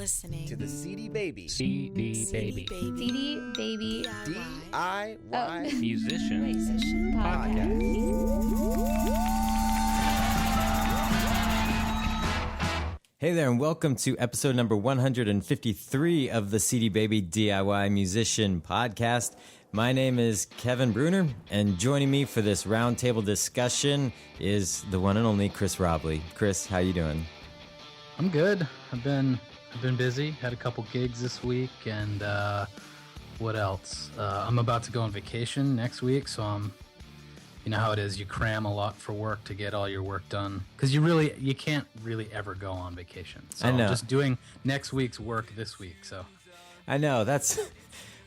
listening to the CD Baby CD Baby DIY Musician Hey there, and welcome to episode number 153 of the CD Baby DIY Musician Podcast. My name is Kevin Bruner, and joining me for this roundtable discussion is the one and only Chris Robley. Chris, how you doing? I'm good. I've been busy. Had a couple gigs this week, and what else? I'm about to go on vacation next week, so you know how it is. You cram a lot for work to get all your work done because you can't really ever go on vacation. So I know. I'm just doing next week's work this week. So I know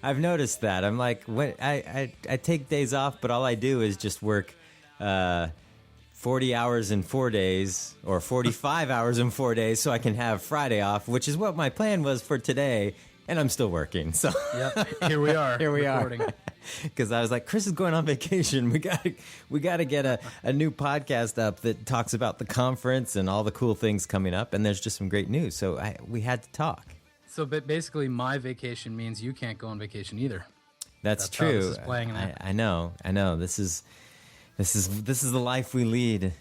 I've noticed that. I'm like, what? I take days off, but all I do is just work 40 hours in 4 days or 45 hours in 4 days so I can have Friday off, which is what my plan was for today, and I'm still working. So yep, here we are. Here we recording. are. Because I was like, Chris is going on vacation. We got to get a new podcast up that talks about the conference and all the cool things coming up, and there's just some great news. So we had to talk. So basically, my vacation means you can't go on vacation either. That's how true. this is playing out. I know. This is the life we lead.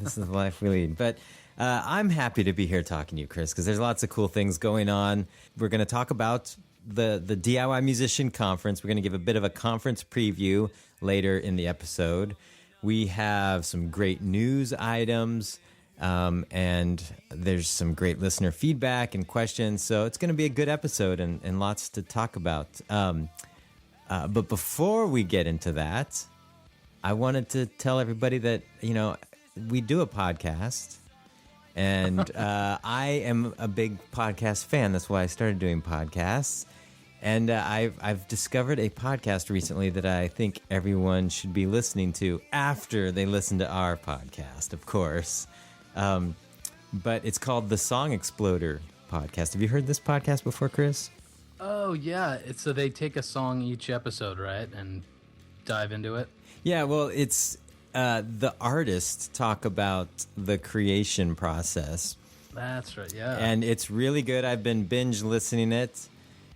This is the life we lead. But I'm happy to be here talking to you, Chris, because there's lots of cool things going on. We're going to talk about the DIY Musician Conference. We're going to give a bit of a conference preview later in the episode. We have some great news items, and there's some great listener feedback and questions. So it's going to be a good episode and lots to talk about. But before we get into that, I wanted to tell everybody that, we do a podcast, and I am a big podcast fan. That's why I started doing podcasts. And I've discovered a podcast recently that I think everyone should be listening to after they listen to our podcast, of course. But it's called the Song Exploder Podcast. Have you heard this podcast before, Chris? Oh, yeah. So they take a song each episode, right, and dive into it? Yeah, well, it's the artists talk about the creation process. That's right, yeah. And it's really good. I've been binge listening it,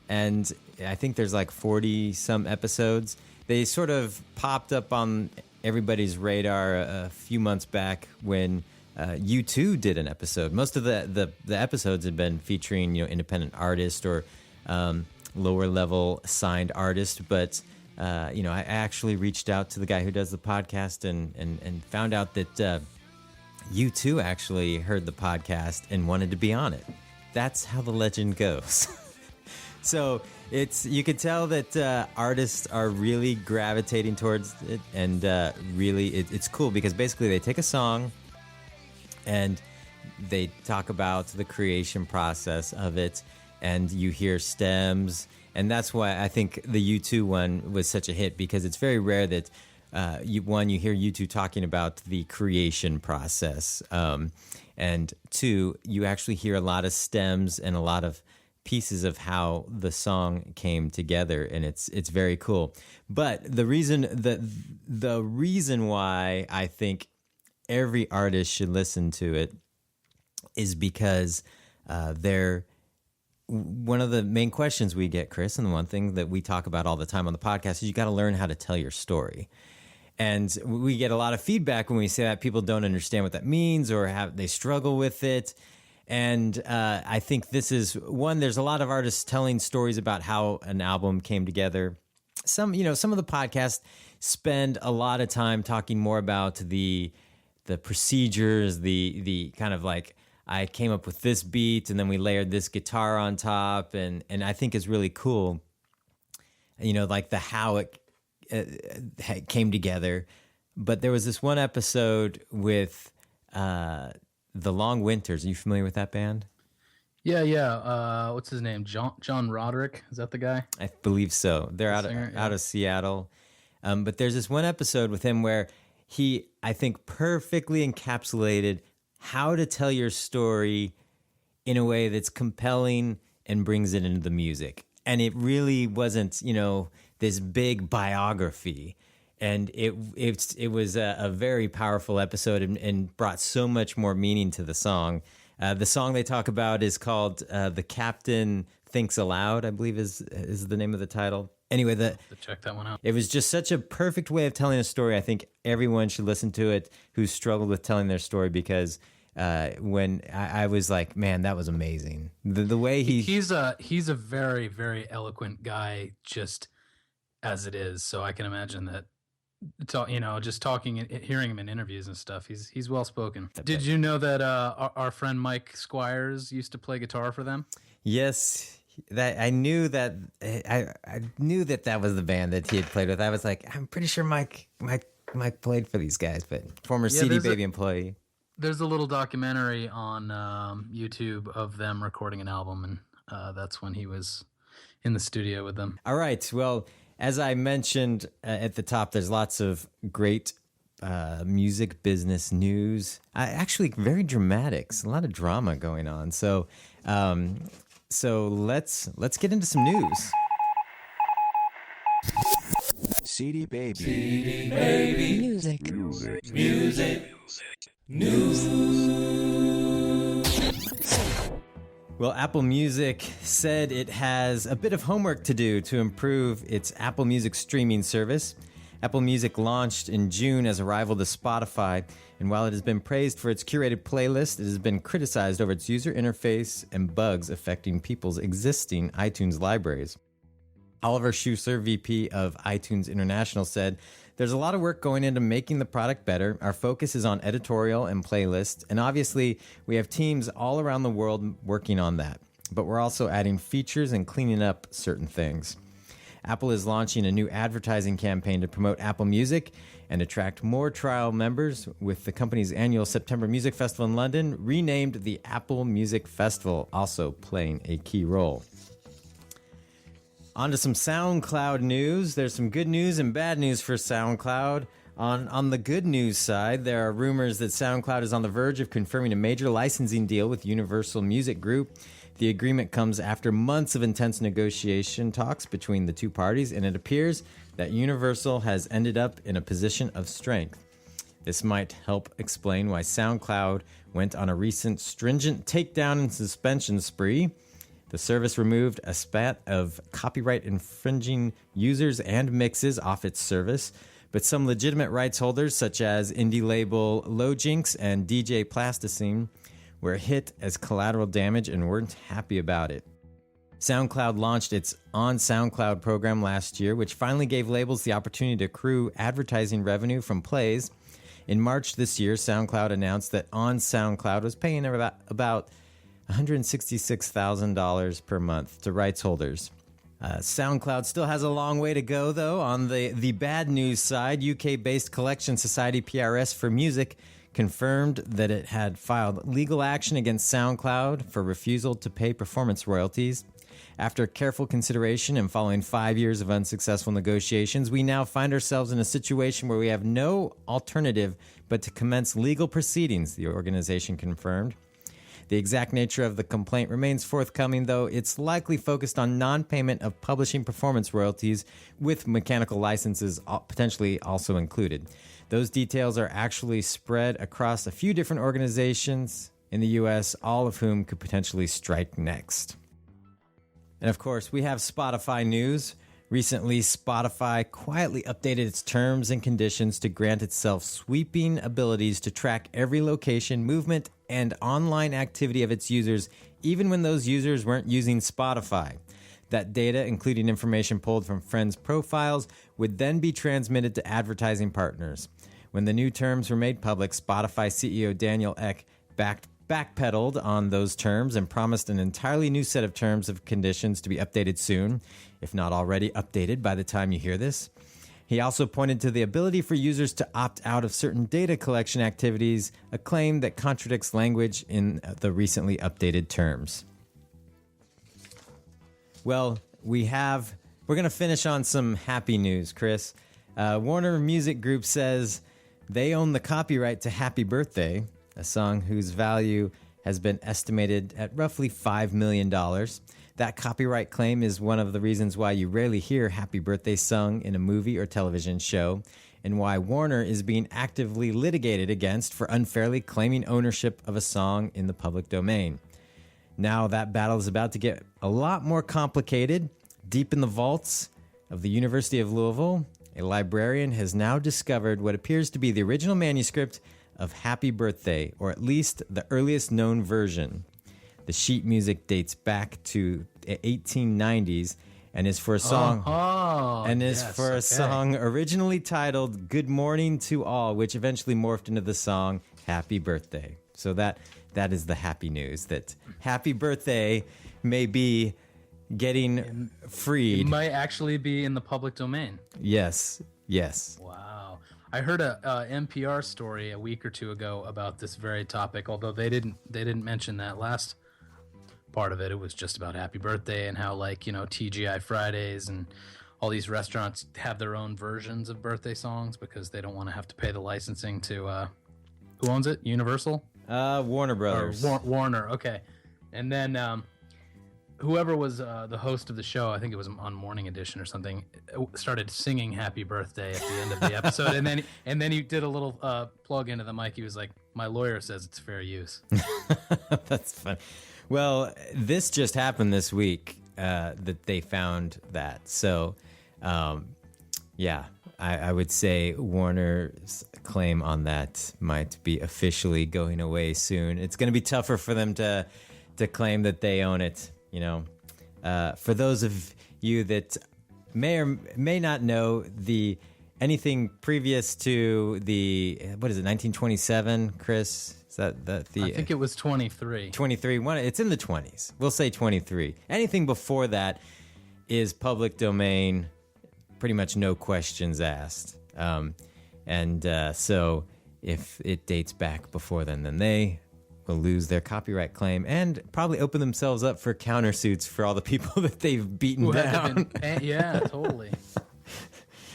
and I think there's like 40-some episodes. They sort of popped up on everybody's radar a few months back when U2 did an episode. Most of the episodes had been featuring independent artists or lower-level signed artists, but I actually reached out to the guy who does the podcast and found out that U2 actually heard the podcast and wanted to be on it. That's how the legend goes. So you could tell that artists are really gravitating towards it, and really it's cool because basically they take a song and they talk about the creation process of it, and you hear stems. And that's why I think the U2 one was such a hit, because it's very rare that, you hear U2 talking about the creation process. And two, you actually hear a lot of stems and a lot of pieces of how the song came together, and it's very cool. But the reason why I think every artist should listen to it is because one of the main questions we get, Chris, and the one thing that we talk about all the time on the podcast is you got to learn how to tell your story. And we get a lot of feedback when we say that people don't understand what that means or they struggle with it. And I think this is one. There's a lot of artists telling stories about how an album came together. Some of the podcasts spend a lot of time talking more about the procedures, the kind of like, I came up with this beat and then we layered this guitar on top, and I think is really cool. Like the how it came together. But there was this one episode with The Long Winters. Are you familiar with that band? Yeah. What's his name? John Roderick? Is that the guy? I believe so. They're out of Seattle. But there's this one episode with him where he, I think, perfectly encapsulated how to tell your story in a way that's compelling and brings it into the music. And it really wasn't, this big biography. And it was a very powerful episode and brought so much more meaning to the song. The song they talk about is called "The Captain Thinks Aloud," I believe is the name of the title. Anyway, To check that one out. it was just such a perfect way of telling a story. I think everyone should listen to it who's struggled with telling their story, because when I was like, man, that was amazing. The way He's a very, very eloquent guy, just as it is. So I can imagine that. Just talking and hearing him in interviews and stuff, he's well spoken. Did you know that our friend Mike Squires used to play guitar for them? Yes, that I knew that I knew that was the band that he had played with. I was like, I'm pretty sure Mike played for these guys, but former CD Baby employee. There's a little documentary on YouTube of them recording an album, and that's when he was in the studio with them. All right. Well, as I mentioned at the top, there's lots of great music business news. Actually, very dramatics. A lot of drama going on. So let's get into some news. CD Baby. CD Baby. Music. Well, Apple Music said it has a bit of homework to do to improve its Apple Music streaming service. Apple Music launched in June as a rival to Spotify, and while it has been praised for its curated playlist, it has been criticized over its user interface and bugs affecting people's existing iTunes libraries. Oliver Schuster, VP of iTunes International, said, "There's a lot of work going into making the product better. Our focus is on editorial and playlists, and obviously we have teams all around the world working on that. But we're also adding features and cleaning up certain things." Apple is launching a new advertising campaign to promote Apple Music and attract more trial members, with the company's annual September Music Festival in London renamed the Apple Music Festival also playing a key role. On to some SoundCloud news. There's some good news and bad news for SoundCloud. On the good news side, there are rumors that SoundCloud is on the verge of confirming a major licensing deal with Universal Music Group. The agreement comes after months of intense negotiation talks between the two parties, and it appears that Universal has ended up in a position of strength. This might help explain why SoundCloud went on a recent stringent takedown and suspension spree. The service removed a spat of copyright infringing users and mixes off its service, but some legitimate rights holders, such as indie label Lojinx and DJ Plasticine, were hit as collateral damage and weren't happy about it. SoundCloud launched its On SoundCloud program last year, which finally gave labels the opportunity to accrue advertising revenue from plays. In March this year, SoundCloud announced that On SoundCloud was paying about $166,000 per month to rights holders. SoundCloud still has a long way to go, though. On the bad news side, UK-based collection society PRS for Music confirmed that it had filed legal action against SoundCloud for refusal to pay performance royalties. After careful consideration and following 5 years of unsuccessful negotiations, we now find ourselves in a situation where we have no alternative but to commence legal proceedings, the organization confirmed. The exact nature of the complaint remains forthcoming, though it's likely focused on non-payment of publishing performance royalties, with mechanical licenses potentially also included. Those details are actually spread across a few different organizations in the U.S., all of whom could potentially strike next. And of course, we have Spotify news. Recently, Spotify quietly updated its terms and conditions to grant itself sweeping abilities to track every location, movement, and online activity of its users, even when those users weren't using Spotify. That data, including information pulled from friends' profiles, would then be transmitted to advertising partners. When the new terms were made public, Spotify CEO Daniel Ek backpedaled on those terms and promised an entirely new set of terms and conditions to be updated soon, if not already updated by the time you hear this. He also pointed to the ability for users to opt out of certain data collection activities, a claim that contradicts language in the recently updated terms. Well, we're going to finish on some happy news, Chris. Warner Music Group says they own the copyright to Happy Birthday, a song whose value has been estimated at roughly $5 million. That copyright claim is one of the reasons why you rarely hear Happy Birthday sung in a movie or television show. and why Warner is being actively litigated against for unfairly claiming ownership of a song in the public domain. Now that battle is about to get a lot more complicated. Deep in the vaults of the University of Louisville, a librarian has now discovered what appears to be the original manuscript of Happy Birthday, or at least the earliest known version. The sheet music dates back to the 1890s and is for a song song originally titled Good Morning to All, which eventually morphed into the song Happy Birthday. So that is the happy news, that Happy Birthday may be getting freed. It might actually be in the public domain. Yes. Wow. I heard a NPR story a week or two ago about this very topic, although they didn't mention that last part of it. It was just about Happy Birthday and how, like, you know, TGI Fridays and all these restaurants have their own versions of birthday songs because they don't want to have to pay the licensing to who owns it? Universal? Warner Brothers. Warner, okay. And then whoever was the host of the show, I think it was on Morning Edition or something, started singing Happy Birthday at the end of the episode. and then he did a little plug into the mic. He was like, my lawyer says it's fair use. That's funny. Well, this just happened this week that they found that. So, I would say Warner's claim on that might be officially going away soon. It's going to be tougher for them to claim that they own it. You know, for those of you that may or may not know, anything previous to the 1927, Chris? Is that the? I think it was 23. 23. It's in the 20s. We'll say 23. Anything before that is public domain. Pretty much no questions asked. So if it dates back before then they will lose their copyright claim and probably open themselves up for countersuits for all the people that they've beaten down. Yeah, totally.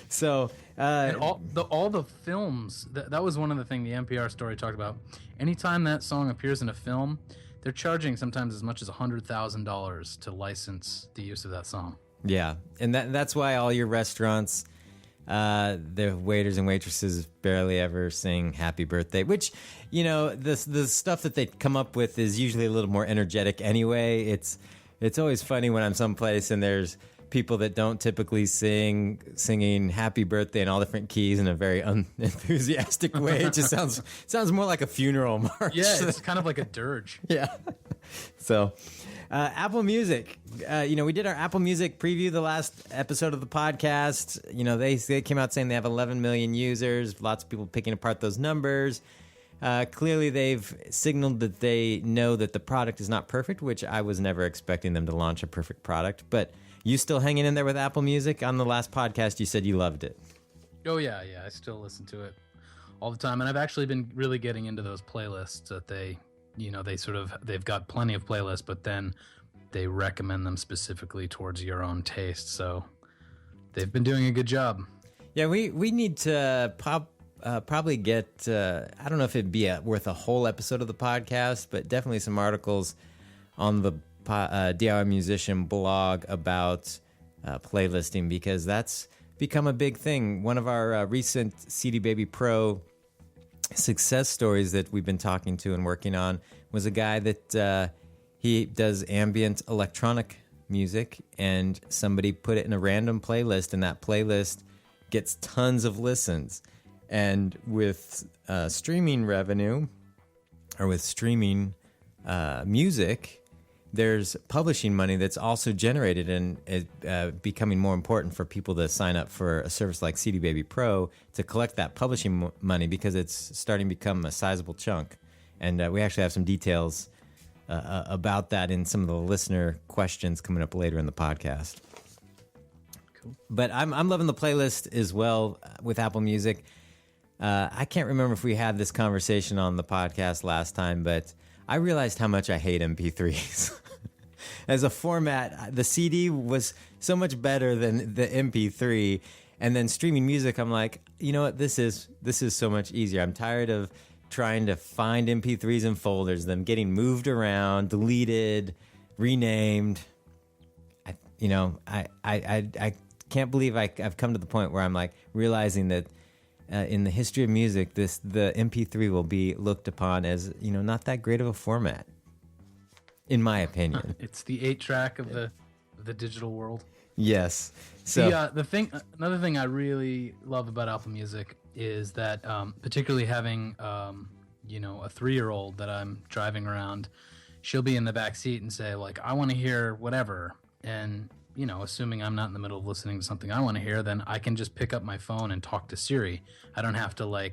So and all the films, that was one of the things the NPR story talked about. Anytime that song appears in a film, they're charging sometimes as much as $100,000 to license the use of that song. Yeah, and that's why all your restaurants, the waiters and waitresses barely ever sing Happy Birthday, which, you know, the stuff that they come up with is usually a little more energetic anyway. It's always funny when I'm someplace and there's people that don't typically singing Happy Birthday in all different keys in a very unenthusiastic way. It just sounds more like a funeral march. Yeah, it's kind of like a dirge. Yeah. So, Apple Music. We did our Apple Music preview the last episode of the podcast. You know, they came out saying they have 11 million users. Lots of people picking apart those numbers. Clearly, they've signaled that they know that the product is not perfect, which I was never expecting them to launch a perfect product. But you still hanging in there with Apple Music? On the last podcast, you said you loved it. Oh, yeah. I still listen to it all the time. And I've actually been really getting into those playlists that they've got plenty of playlists, but then they recommend them specifically towards your own taste. So they've been doing a good job. Yeah, we need to probably get, I don't know if it'd be worth a whole episode of the podcast, but definitely some articles on the DIY Musician blog about playlisting, because that's become a big thing. One of our recent CD Baby Pro success stories that we've been talking to and working on was a guy that he does ambient electronic music, and somebody put it in a random playlist, and that playlist gets tons of listens. And with streaming revenue, or with streaming music, there's publishing money that's also generated, and it becoming more important for people to sign up for a service like CD Baby Pro to collect that publishing money, because it's starting to become a sizable chunk. And we actually have some details about that in some of the listener questions coming up later in the podcast. Cool. But I'm loving the playlist as well with Apple Music. I can't remember if we had this conversation on the podcast last time, but I realized how much I hate MP3s. As a format, the CD was so much better than the MP3, and then streaming music, I'm like, you know what, this is so much easier. I'm tired of trying to find MP3s in folders, them getting moved around, deleted, renamed. I can't believe I've come to the point where I'm like realizing that in the history of music, the MP3 will be looked upon as not that great of a format, in my opinion. It's the 8-track of the digital world. Yes. So Another thing I really love about Apple Music is that, particularly having a 3-year-old that I'm driving around, she'll be in the back seat and say, like, I want to hear whatever, and assuming I'm not in the middle of listening to something I want to hear, then I can just pick up my phone and talk to Siri. I don't have to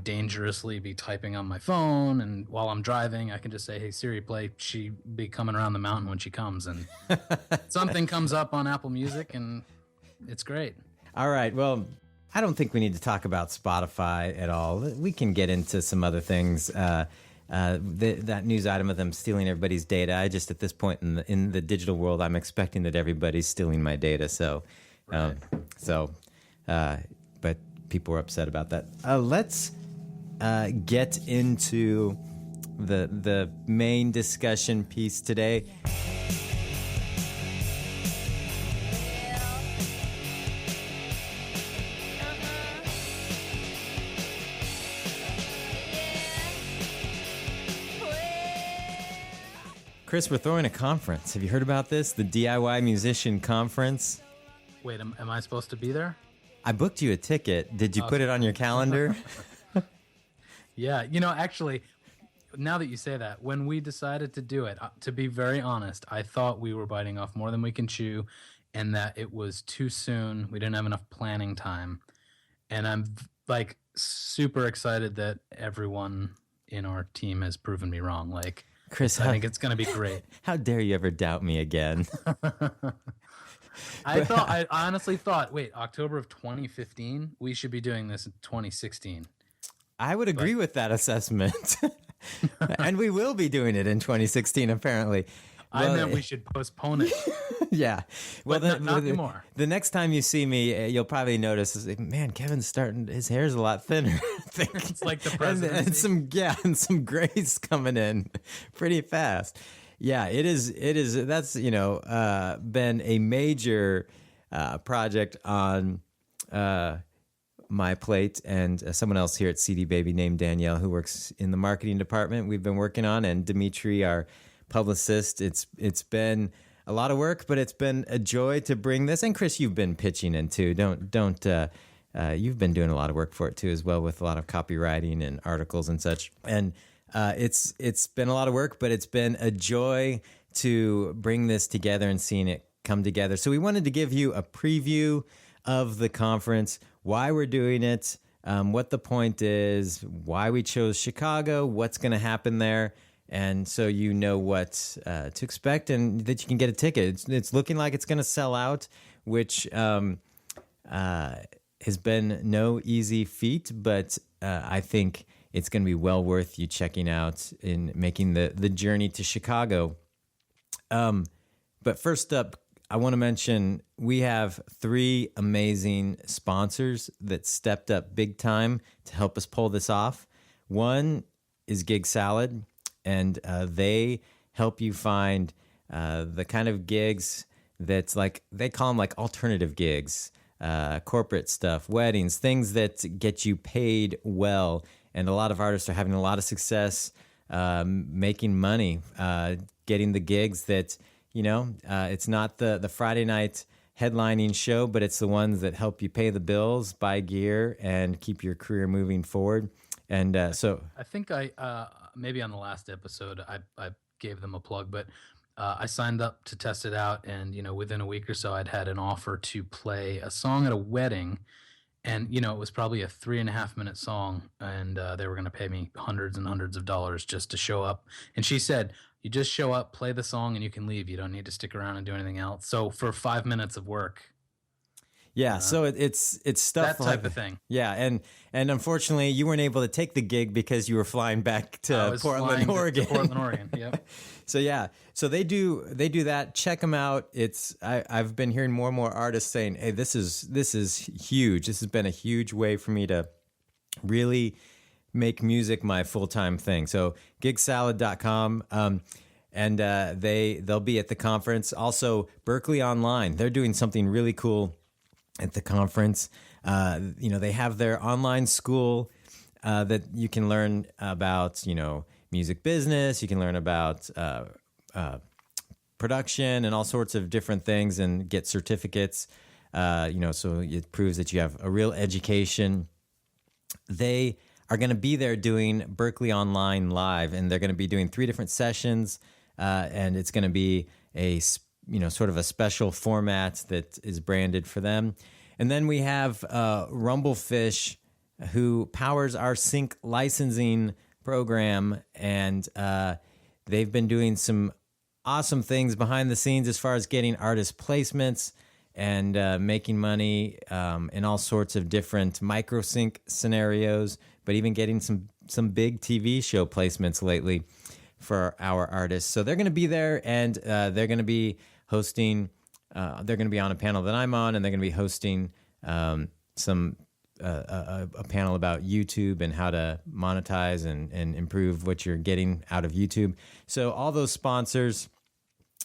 dangerously be typing on my phone, and while I'm driving, I can just say, hey Siri, play She Be Coming Around the Mountain When She Comes, and something comes up on Apple Music, and it's great. All right, well, I don't think we need to talk about Spotify at all. We can get into some other things. That news item of them stealing everybody's data. I just, at this point in the digital world, I'm expecting that everybody's stealing my data. So, Right. But people were upset about that. Let's get into the main discussion piece today. Chris, we're throwing a conference. Have you heard about this? The DIY Musician Conference? Wait, am I supposed to be there? I booked you a ticket. Did you put it on your calendar? Yeah, actually, now that you say that, when we decided to do it, to be very honest, I thought we were biting off more than we can chew, and that it was too soon. We didn't have enough planning time. And I'm super excited that everyone in our team has proven me wrong. Chris, I think it's going to be great. How dare you ever doubt me again? I honestly thought, wait, October of 2015, we should be doing this in 2016. I would agree with that assessment. And we will be doing it in 2016, apparently. I meant we should postpone it. Yeah. Well, But not anymore. The next time you see me, you'll probably notice, man, Kevin's his hair's a lot thinner. It's like the presidency. and some grays coming in pretty fast. Yeah, it is. That's, been a major project on my plate, and someone else here at CD Baby named Danielle, who works in the marketing department, we've been working on, and Dimitri, our publicist. It's been a lot of work, but it's been a joy to bring this. And Chris, you've been pitching in too. You've been doing a lot of work for it too, as well, with a lot of copywriting and articles and such. And it's been a lot of work, but it's been a joy to bring this together and seeing it come together. So we wanted to give you a preview of the conference, why we're doing it, what the point is, why we chose Chicago, what's going to happen there. And so you know what to expect, and that you can get a ticket. It's looking like it's going to sell out, which has been no easy feat, but I think it's going to be well worth you checking out in making the journey to Chicago. But first up, I want to mention we have 3 amazing sponsors that stepped up big time to help us pull this off. One is Gig Salad. And they help you find the kind of gigs that's they call them alternative gigs, corporate stuff, weddings, things that get you paid well. And a lot of artists are having a lot of success making money, getting the gigs that, it's not the Friday night headlining show, but it's the ones that help you pay the bills, buy gear, and keep your career moving forward. And so I think maybe on the last episode, I gave them a plug, but I signed up to test it out, and within a week or so, I'd had an offer to play a song at a wedding, and it was probably a 3.5-minute song, and they were going to pay me hundreds and hundreds of dollars just to show up. And she said, "You just show up, play the song, and you can leave. You don't need to stick around and do anything else." So for 5 minutes of work. Yeah, so it's stuff that type of thing. Yeah, and unfortunately, you weren't able to take the gig because you were flying back to Portland, Oregon. To Portland, Oregon. Yep. So they do that. Check them out. I've been hearing more and more artists saying, "Hey, this is huge. This has been a huge way for me to really make music my full-time thing." So gigsalad.com. And they'll be at the conference. Also, Berkeley Online. They're doing something really cool at the conference. They have their online school that you can learn about, music business. You can learn about production and all sorts of different things and get certificates. So it proves that you have a real education. They are going to be there doing Berkeley Online Live, and they're going to be doing 3 different sessions, and it's going to be a sort of a special format that is branded for them. And then we have Rumblefish, who powers our sync licensing program, and they've been doing some awesome things behind the scenes as far as getting artist placements and making money in all sorts of different microsync scenarios, but even getting some big TV show placements lately for our artists. So they're going to be there, and they're going to be hosting. They're going to be on a panel that I'm on, and they're going to be hosting a panel about YouTube and how to monetize and improve what you're getting out of YouTube. So all those sponsors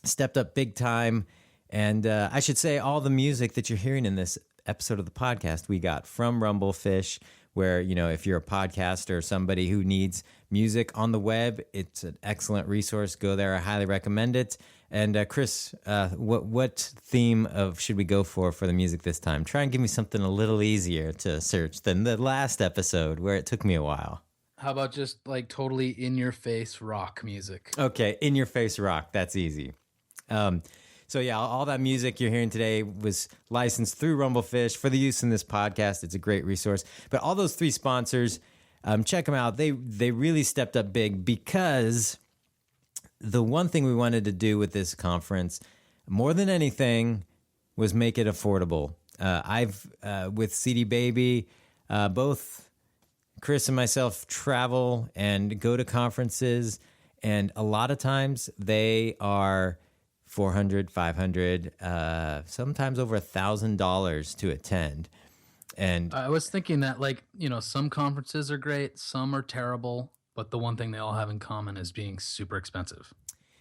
stepped up big time. And I should say all the music that you're hearing in this episode of the podcast, we got from Rumblefish, where, if you're a podcaster or somebody who needs music on the web, it's an excellent resource. Go there. I highly recommend it. And Chris, what theme should we go for the music this time? Try and give me something a little easier to search than the last episode where it took me a while. How about just like totally in-your-face rock music? Okay, in-your-face rock. That's easy. So yeah, all that music you're hearing today was licensed through Rumblefish for the use in this podcast. It's a great resource. But all those 3 sponsors, check them out. They really stepped up big, because the one thing we wanted to do with this conference, more than anything, was make it affordable. I've with CD Baby, both Chris and myself travel and go to conferences, and a lot of times they are $400, $500, sometimes over $1,000 to attend. And I was thinking that, some conferences are great, some are terrible, but the one thing they all have in common is being super expensive.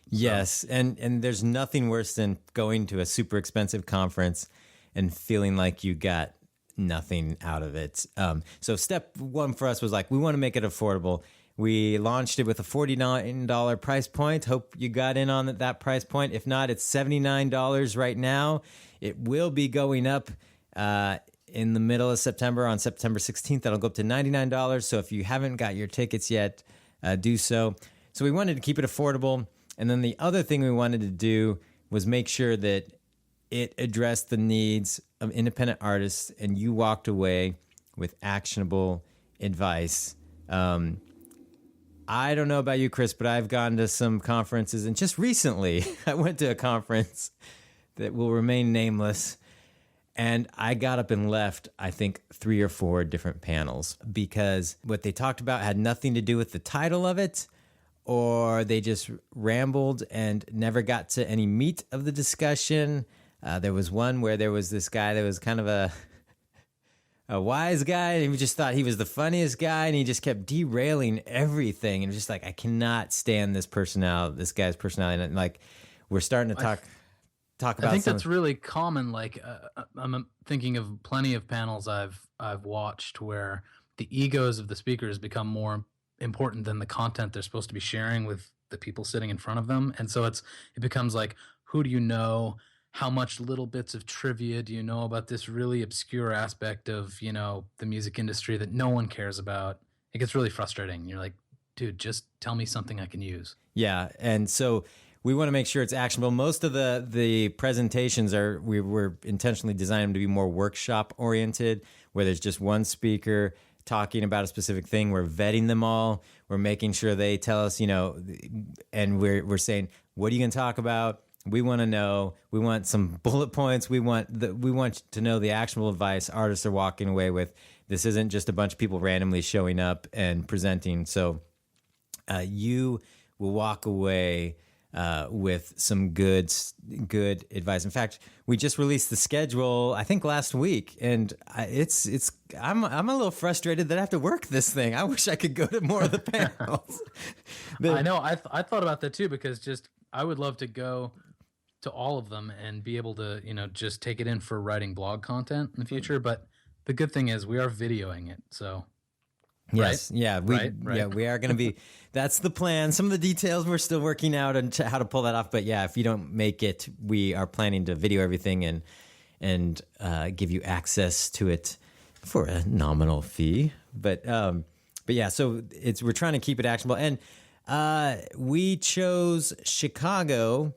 Yes, and there's nothing worse than going to a super expensive conference and feeling like you got nothing out of it. So step 1 for us was we want to make it affordable. We launched it with a $49 price point. Hope you got in on that price point. If not, it's $79 right now. It will be going up in the middle of September, on September 16th. That'll go up to $99. So if you haven't got your tickets yet, do so. So we wanted to keep it affordable. And then the other thing we wanted to do was make sure that it addressed the needs of independent artists, and you walked away with actionable advice. I don't know about you, Chris, but I've gone to some conferences, and just recently I went to a conference that will remain nameless, and I got up and left, I think, 3 or 4 different panels, because what they talked about had nothing to do with the title of it, or they just rambled and never got to any meat of the discussion. There was one where there was this guy that was kind of a wise guy, and he just thought he was the funniest guy, and he just kept derailing everything. And it was just I cannot stand this guy's personality. And we're starting to talk about. I think that's really common. I'm thinking of plenty of panels I've watched where the egos of the speakers become more important than the content they're supposed to be sharing with the people sitting in front of them. And so it becomes who do you know? How much little bits of trivia do you know about this really obscure aspect of, the music industry that no one cares about? It gets really frustrating. You're like, dude, just tell me something I can use. Yeah. And so we want to make sure it's actionable. Most of the presentations we were intentionally designed them to be more workshop oriented, where there's just one speaker talking about a specific thing. We're vetting them all. We're making sure they tell us, and we're saying, what are you going to talk about? We want to know. We want some bullet points. We want to know the actionable advice artists are walking away with. This isn't just a bunch of people randomly showing up and presenting. So you will walk away with some good advice. In fact, we just released the schedule, I think last week, and I'm a little frustrated that I have to work this thing. I wish I could go to more of the panels. I know. I thought about that too, because I would love to go to all of them and be able to, just take it in for writing blog content in the future. But the good thing is we are videoing it, so Yes, right? yeah, Right. we are going to be. That's the plan. Some of the details we're still working out on how to pull that off. But yeah, if you don't make it, we are planning to video everything and give you access to it for a nominal fee. But yeah, so we're trying to keep it actionable, and we chose Chicago.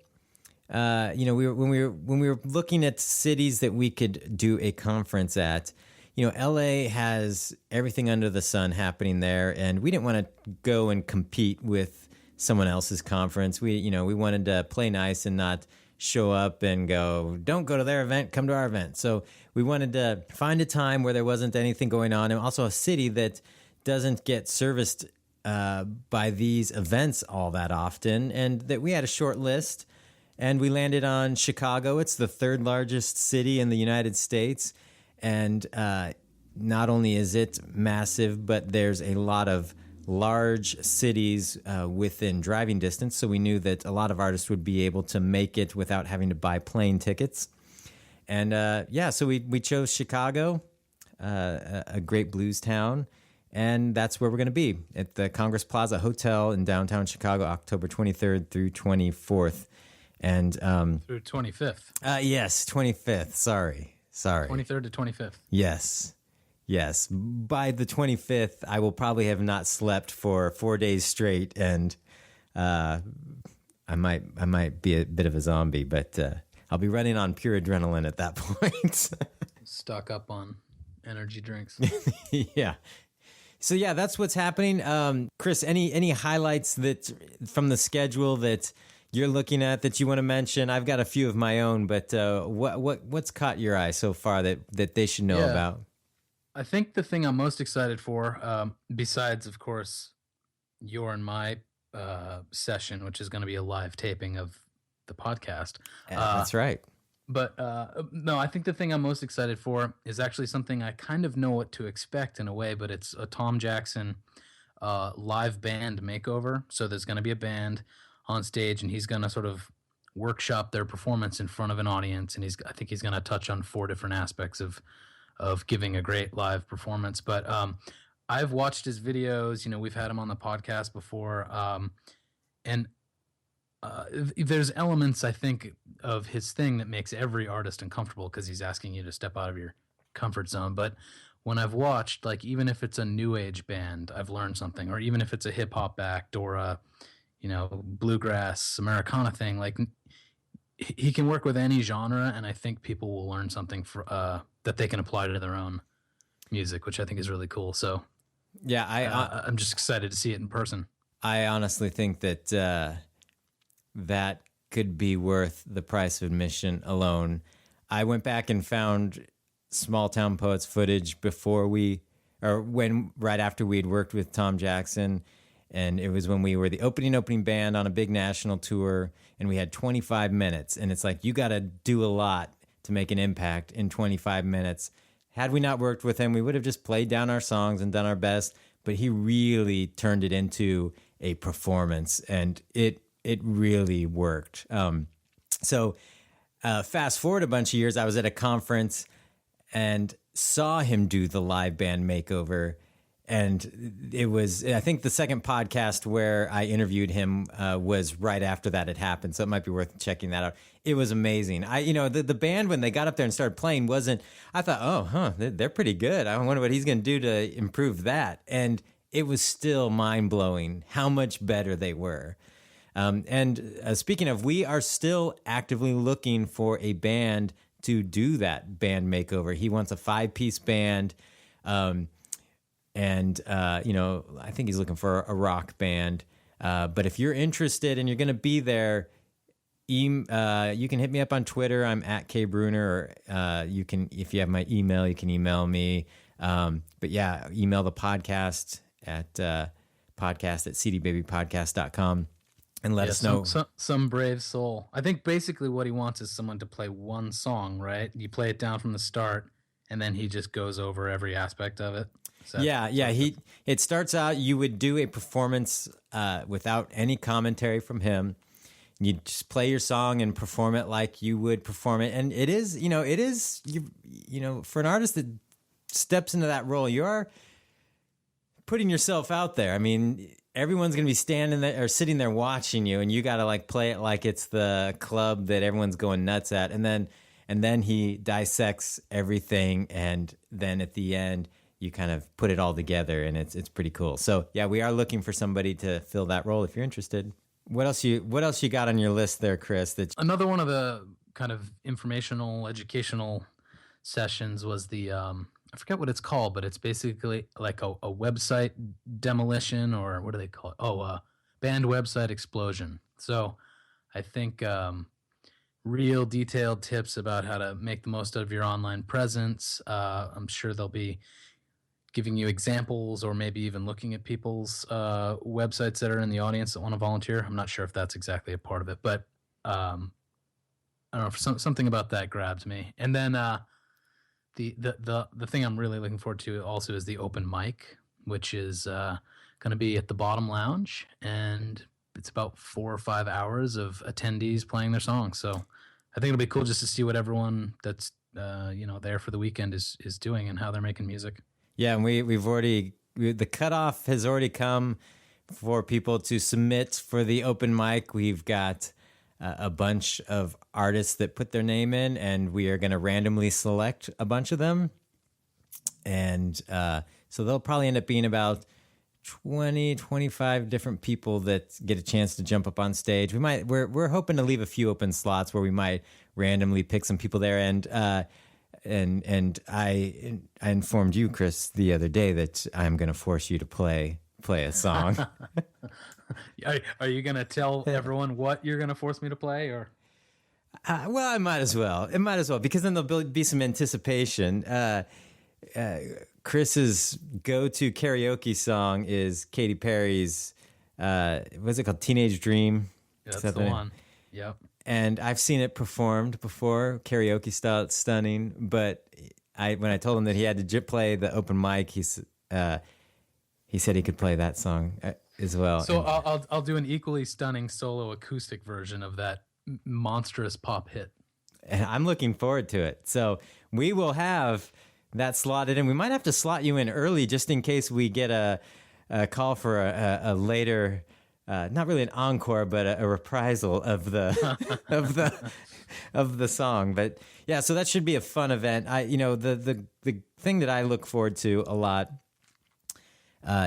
When we were looking at cities that we could do a conference at. LA has everything under the sun happening there, and we didn't want to go and compete with someone else's conference. We wanted to play nice and not show up and go, don't go to their event, come to our event. So we wanted to find a time where there wasn't anything going on, and also a city that doesn't get serviced by these events all that often, and that we had a short list, and we landed on Chicago. It's the third largest city in the United States. And not only is it massive, but there's a lot of large cities within driving distance. So we knew that a lot of artists would be able to make it without having to buy plane tickets. And so we chose Chicago, a great blues town. And that's where we're going to be, at the Congress Plaza Hotel in downtown Chicago, October 23rd through 24th. And Through 25th. Yes, 25th. Sorry. 23rd to 25th. Yes. By the 25th, I will probably have not slept for 4 days straight, and I might be a bit of a zombie, but I'll be running on pure adrenaline at that point. Stock up on energy drinks. Yeah. So yeah, that's what's happening. Chris, any highlights that from the schedule that you're looking at that you want to mention? I've got a few of my own, but what's caught your eye so far that they should know about? I think the thing I'm most excited for, besides, of course, your and my session, which is going to be a live taping of the podcast. That's right. But no, I think the thing I'm most excited for is actually something I kind of know what to expect in a way, but it's a Tom Jackson live band makeover. So there's going to be a band on stage, and he's going to sort of workshop their performance in front of an audience, and I think he's going to touch on 4 different aspects of giving a great live performance. But I've watched his videos. We've had him on the podcast before, and there's elements, I think, of his thing that makes every artist uncomfortable because he's asking you to step out of your comfort zone. But when I've watched, like, even if it's a new age band, I've learned something, or even if it's a hip hop act or a bluegrass Americana thing, like, he can work with any genre, and I think people will learn something that they can apply to their own music, which I think is really cool. So yeah, I'm just excited to see it in person. I honestly think that that could be worth the price of admission alone. I went back and found Small Town Poets footage right after we'd worked with Tom Jackson. And it was when we were the opening band on a big national tour, and we had 25 minutes. And it's like, you got to do a lot to make an impact in 25 minutes. Had we not worked with him, we would have just played down our songs and done our best. But he really turned it into a performance, and it really worked. So fast forward a bunch of years, I was at a conference and saw him do the live band makeover. And it was, I think the second podcast where I interviewed him was right after that had happened. So it might be worth checking that out. It was amazing. The band, when they got up there and started playing, I thought, they're pretty good. I wonder what he's going to do to improve that. And it was still mind blowing how much better they were. Speaking of, we are still actively looking for a band to do that band makeover. He wants a 5-piece band. I think he's looking for a rock band. But if you're interested and you're going to be there, you can hit me up on Twitter. I'm at kbruner. Or you can, if you have my email, you can email me. But yeah, email the podcast at podcast@cdbabypodcast.com and let us know. Some brave soul. I think basically what he wants is someone to play one song, right? You play it down from the start, and then he just goes over every aspect of it. It starts out, you would do a performance without any commentary from him. You just play your song and perform it like you would perform it. And it is for an artist that steps into that role, you're putting yourself out there. I mean, everyone's going to be standing there or sitting there watching you, and you got to like play it like it's the club that everyone's going nuts at. And then he dissects everything, and then at the end you kind of put it all together, and it's pretty cool. So yeah, we are looking for somebody to fill that role if you're interested. What else you got on your list there, Chris? Another one of the kind of informational, educational sessions was the I forget what it's called, but it's basically like a website demolition, or what do they call it? Oh, band website explosion. So I think real detailed tips about how to make the most of your online presence. I'm sure they'll be giving you examples, or maybe even looking at people's websites that are in the audience that want to volunteer. I'm not sure if that's exactly a part of it, but I don't know, something about that grabbed me. And then the thing I'm really looking forward to also is the open mic, which is going to be at the Bottom Lounge, and it's about 4 or 5 hours of attendees playing their songs. So I think it'll be cool just to see what everyone that's there for the weekend is doing and how they're making music. Yeah, and the cutoff has already come for people to submit for the open mic. We've got a bunch of artists that put their name in, and we are going to randomly select a bunch of them. And so there'll probably end up being about 20, 25 different people that get a chance to jump up on stage. We're hoping to leave a few open slots where we might randomly pick some people there. And I informed you, Chris, the other day that I'm going to force you to play a song. Are you going to tell everyone what you're going to force me to play, or? Well, I might as well. It might as well, because then there'll be some anticipation. Chris's go-to karaoke song is Katy Perry's, what's it called? Teenage Dream. That's the one. Yep. And I've seen it performed before, karaoke style. It's stunning. But when I told him that he had to play the open mic, he said he could play that song as well. So I'll do an equally stunning solo acoustic version of that monstrous pop hit. And I'm looking forward to it. So we will have that slotted in. We might have to slot you in early just in case we get a call for a later. Not really an encore, but a reprisal of the of the song. But yeah, so that should be a fun event. The thing that I look forward to a lot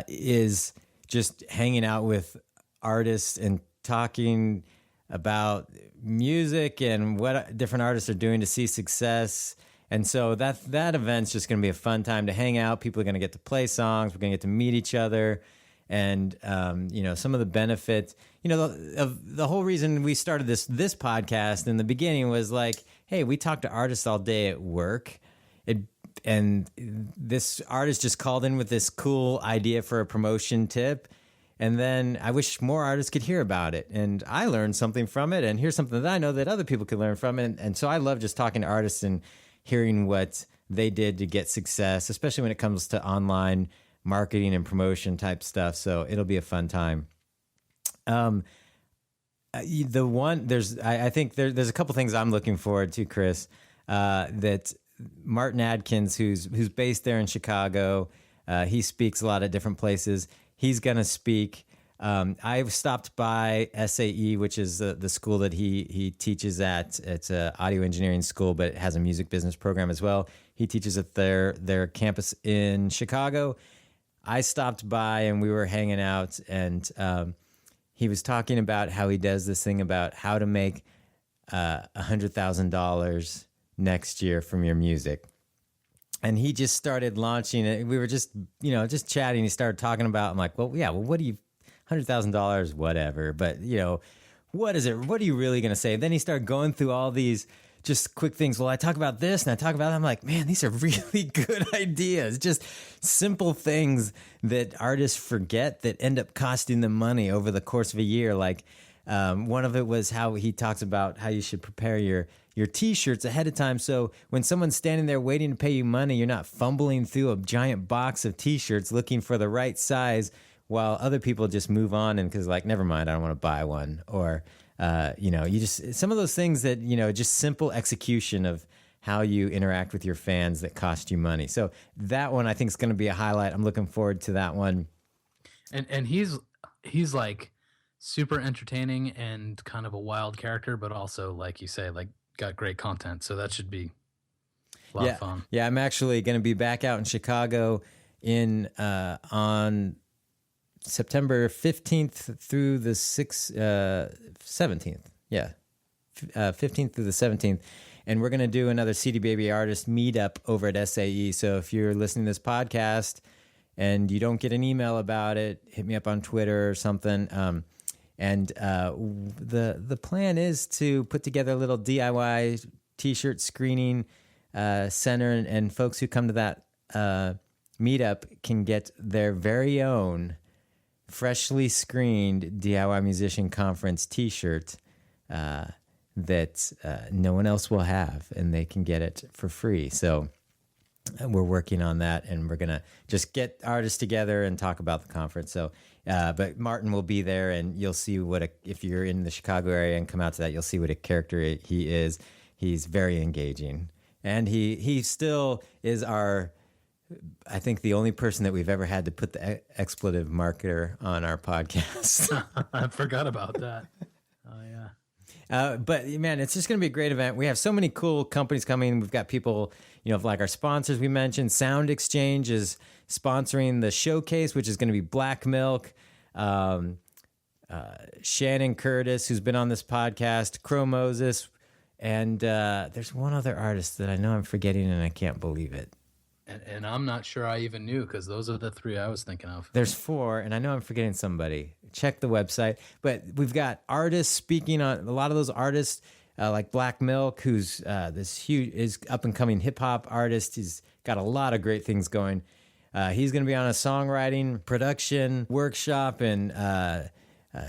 is just hanging out with artists and talking about music and what different artists are doing to see success. And so that event's just going to be a fun time to hang out. People are going to get to play songs. We're going to get to meet each other. And, some of the benefits, the whole reason we started this podcast in the beginning was like, hey, we talk to artists all day at work. And this artist just called in with this cool idea for a promotion tip. And then I wish more artists could hear about it. And I learned something from it. And here's something that I know that other people could learn from it. And so I love just talking to artists and hearing what they did to get success, especially when it comes to online marketing and promotion type stuff. So it'll be a fun time. I think there's a couple things I'm looking forward to, Chris, that Martin Adkins, who's based there in Chicago, he speaks a lot at different places. He's going to speak. I've stopped by SAE, which is the school that he teaches at. It's an audio engineering school, but it has a music business program as well. He teaches at their campus in Chicago. I stopped by and we were hanging out, and he was talking about how he does this thing about how to make $100,000 next year from your music. And he just started launching it. We were just chatting. He started talking about, I'm like, what do you, $100,000, whatever. But, what is it? What are you really going to say? Then he started going through all these just quick things. Well, I talk about this and I talk about that. I'm like, man, these are really good ideas. Just simple things that artists forget that end up costing them money over the course of a year. Like one of it was how he talks about how you should prepare your T-shirts ahead of time. So when someone's standing there waiting to pay you money, you're not fumbling through a giant box of T-shirts looking for the right size while other people just move on and because like, never mind, I don't want to buy one. Or, you just some of those things that, just simple execution of how you interact with your fans that cost you money. So that one I think is going to be a highlight. I'm looking forward to that one. And he's like super entertaining and kind of a wild character, but also, like you say, like got great content. So that should be a lot of fun. Yeah, I'm actually going to be back out in Chicago on September 15th through the 17th. Yeah, 15th through the 17th. And we're going to do another CD Baby Artist meetup over at SAE. So if you're listening to this podcast and you don't get an email about it, hit me up on Twitter or something. The plan is to put together a little DIY T-shirt screening center, and folks who come to that meetup can get their very own freshly screened DIY Musician Conference T-shirt that no one else will have, and they can get it for free. So we're working on that, and we're going to just get artists together and talk about the conference. So, but Martin will be there, and you'll see if you're in the Chicago area and come out to that, you'll see what a character he is. He's very engaging, and he still is I think the only person that we've ever had to put the expletive marketer on our podcast. I forgot about that. Oh yeah. But man, it's just going to be a great event. We have so many cool companies coming. We've got people, like our sponsors we mentioned. Sound Exchange is sponsoring the showcase, which is going to be Black Milk. Shannon Curtis, who's been on this podcast, Crow Moses, and there's one other artist that I know I'm forgetting, and I can't believe it. And I'm not sure I even knew, because those are the three I was thinking of. There's 4, and I know I'm forgetting somebody. Check the website. But we've got artists speaking on a lot of those artists, like Black Milk, who's this huge is up and coming hip hop artist. He's got a lot of great things going. He's going to be on a songwriting production workshop, and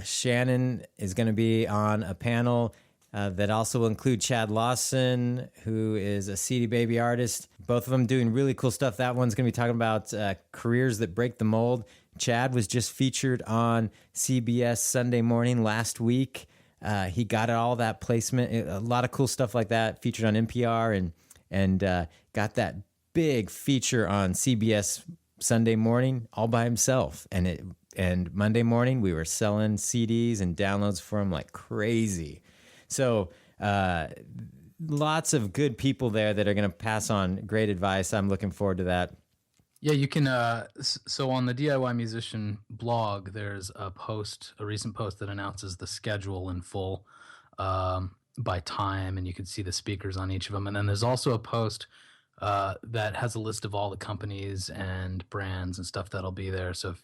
Shannon is going to be on a panel that also will include Chad Lawson, who is a CD Baby artist. Both of them doing really cool stuff. That one's going to be talking about careers that break the mold. Chad was just featured on CBS Sunday Morning last week. He got all that placement, a lot of cool stuff like that, featured on NPR, and got that big feature on CBS Sunday Morning all by himself. And Monday morning, we were selling CDs and downloads for him like crazy. So lots of good people there that are going to pass on great advice. I'm looking forward to that. Yeah, you can. So on the DIY Musician blog, there's a recent post that announces the schedule in full by time, and you can see the speakers on each of them. And then there's also a post that has a list of all the companies and brands and stuff that'll be there. So if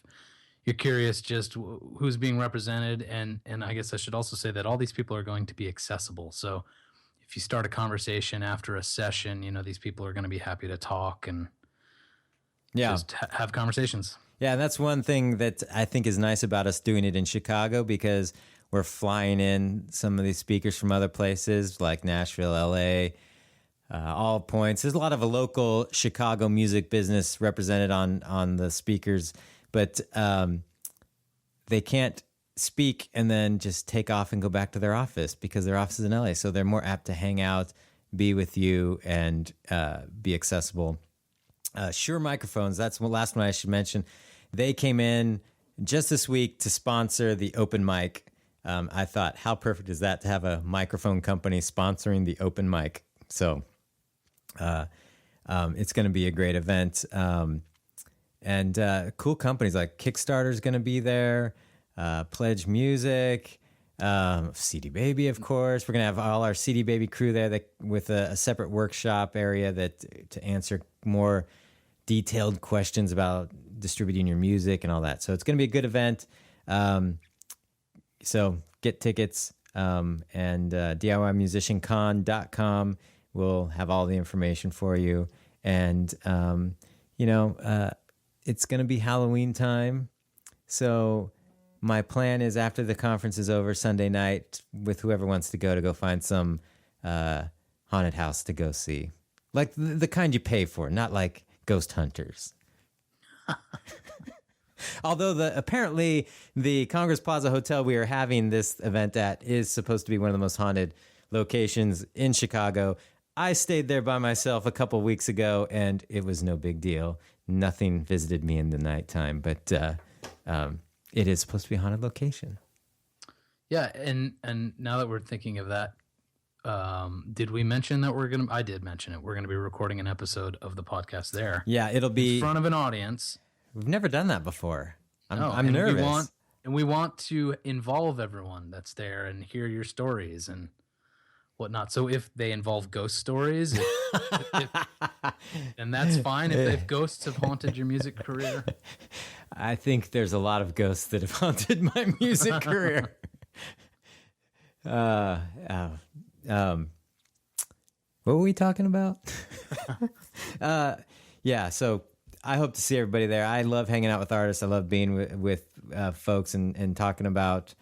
you're curious just who's being represented, and I guess I should also say that all these people are going to be accessible. So if you start a conversation after a session, these people are going to be happy to talk and just have conversations. Yeah, and that's one thing that I think is nice about us doing it in Chicago, because we're flying in some of these speakers from other places like Nashville, LA, all points. There's a lot of a local Chicago music business represented on the speakers, but they can't speak and then just take off and go back to their office because their office is in LA. So they're more apt to hang out, be with you, and be accessible. Shure Microphones, that's the last one I should mention. They came in just this week to sponsor the open mic. I thought, how perfect is that to have a microphone company sponsoring the open mic? So it's going to be a great event. And cool companies like Kickstarter's going to be there, Pledge Music, CD Baby, of course. We're going to have all our CD Baby crew there with a separate workshop area to answer more detailed questions about distributing your music and all that. So it's going to be a good event. So get tickets, and DIYmusiciancon.com will have all the information for you. And, it's going to be Halloween time. So my plan is, after the conference is over Sunday night, with whoever wants to go find some haunted house to go see. Like the kind you pay for, not like Ghost Hunters. Although apparently the Congress Plaza Hotel we are having this event at is supposed to be one of the most haunted locations in Chicago. I stayed there by myself a couple weeks ago, and it was no big deal. Nothing visited me in the nighttime, but it is supposed to be a haunted location. Yeah, and now that we're thinking of that, did we mention that I did mention it. We're gonna be recording an episode of the podcast there. Yeah, it'll be in front of an audience. We've never done that before. I'm and nervous. We want to involve everyone that's there and hear your stories and whatnot. So if they involve ghost stories, and that's fine. If ghosts have haunted your music career, I think there's a lot of ghosts that have haunted my music career. What were we talking about? Yeah, so I hope to see everybody there. I love hanging out with artists. I love being with folks and talking about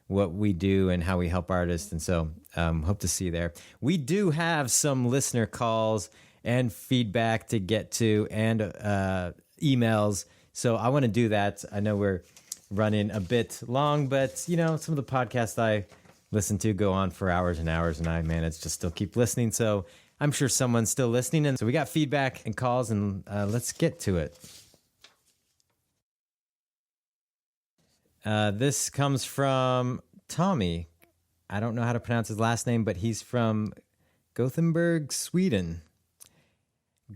what we do and how we help artists. And so hope to see you there. We do have some listener calls and feedback to get to and emails. So I want to do that. I know we're running a bit long, but some of the podcasts I listen to go on for hours and hours, and I manage to still keep listening. So I'm sure someone's still listening. And so we got feedback and calls, and let's get to it. This comes from Tommy. I don't know how to pronounce his last name, but he's from Gothenburg, Sweden.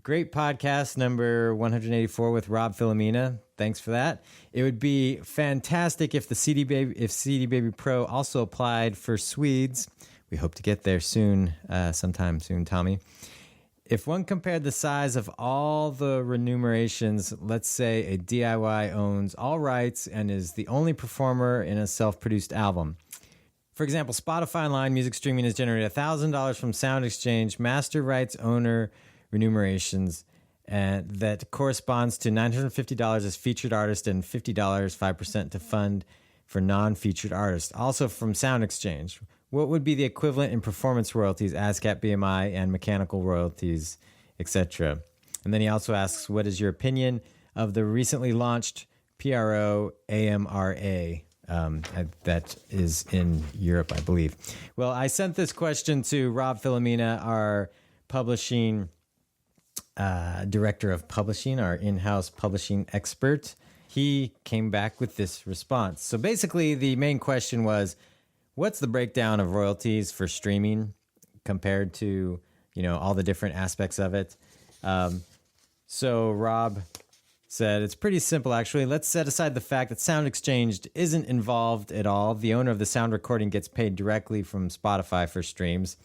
Great podcast, number 184 with Rob Philomena. Thanks for that. It would be fantastic if CD Baby Pro also applied for Swedes. We hope to get there soon, sometime soon, Tommy. If one compared the size of all the remunerations, let's say a DIY owns all rights and is the only performer in a self-produced album. For example, Spotify online music streaming has generated $1,000 from Sound Exchange, master rights owner remunerations, and that corresponds to $950 as featured artist and $50, 5% to fund for non-featured artists. Also from Sound Exchange, what would be the equivalent in performance royalties, ASCAP, BMI, and mechanical royalties, etc.? And then he also asks, what is your opinion of the recently launched PRO AMRA? That is in Europe, I believe. Well, I sent this question to Rob Philomena, our publishing director of publishing, our in-house publishing expert. He came back with this response. So basically, the main question was, what's the breakdown of royalties for streaming compared to, all the different aspects of it? So Rob said, it's pretty simple, actually. Let's set aside the fact that Sound Exchange isn't involved at all. The owner of the sound recording gets paid directly from Spotify for streams.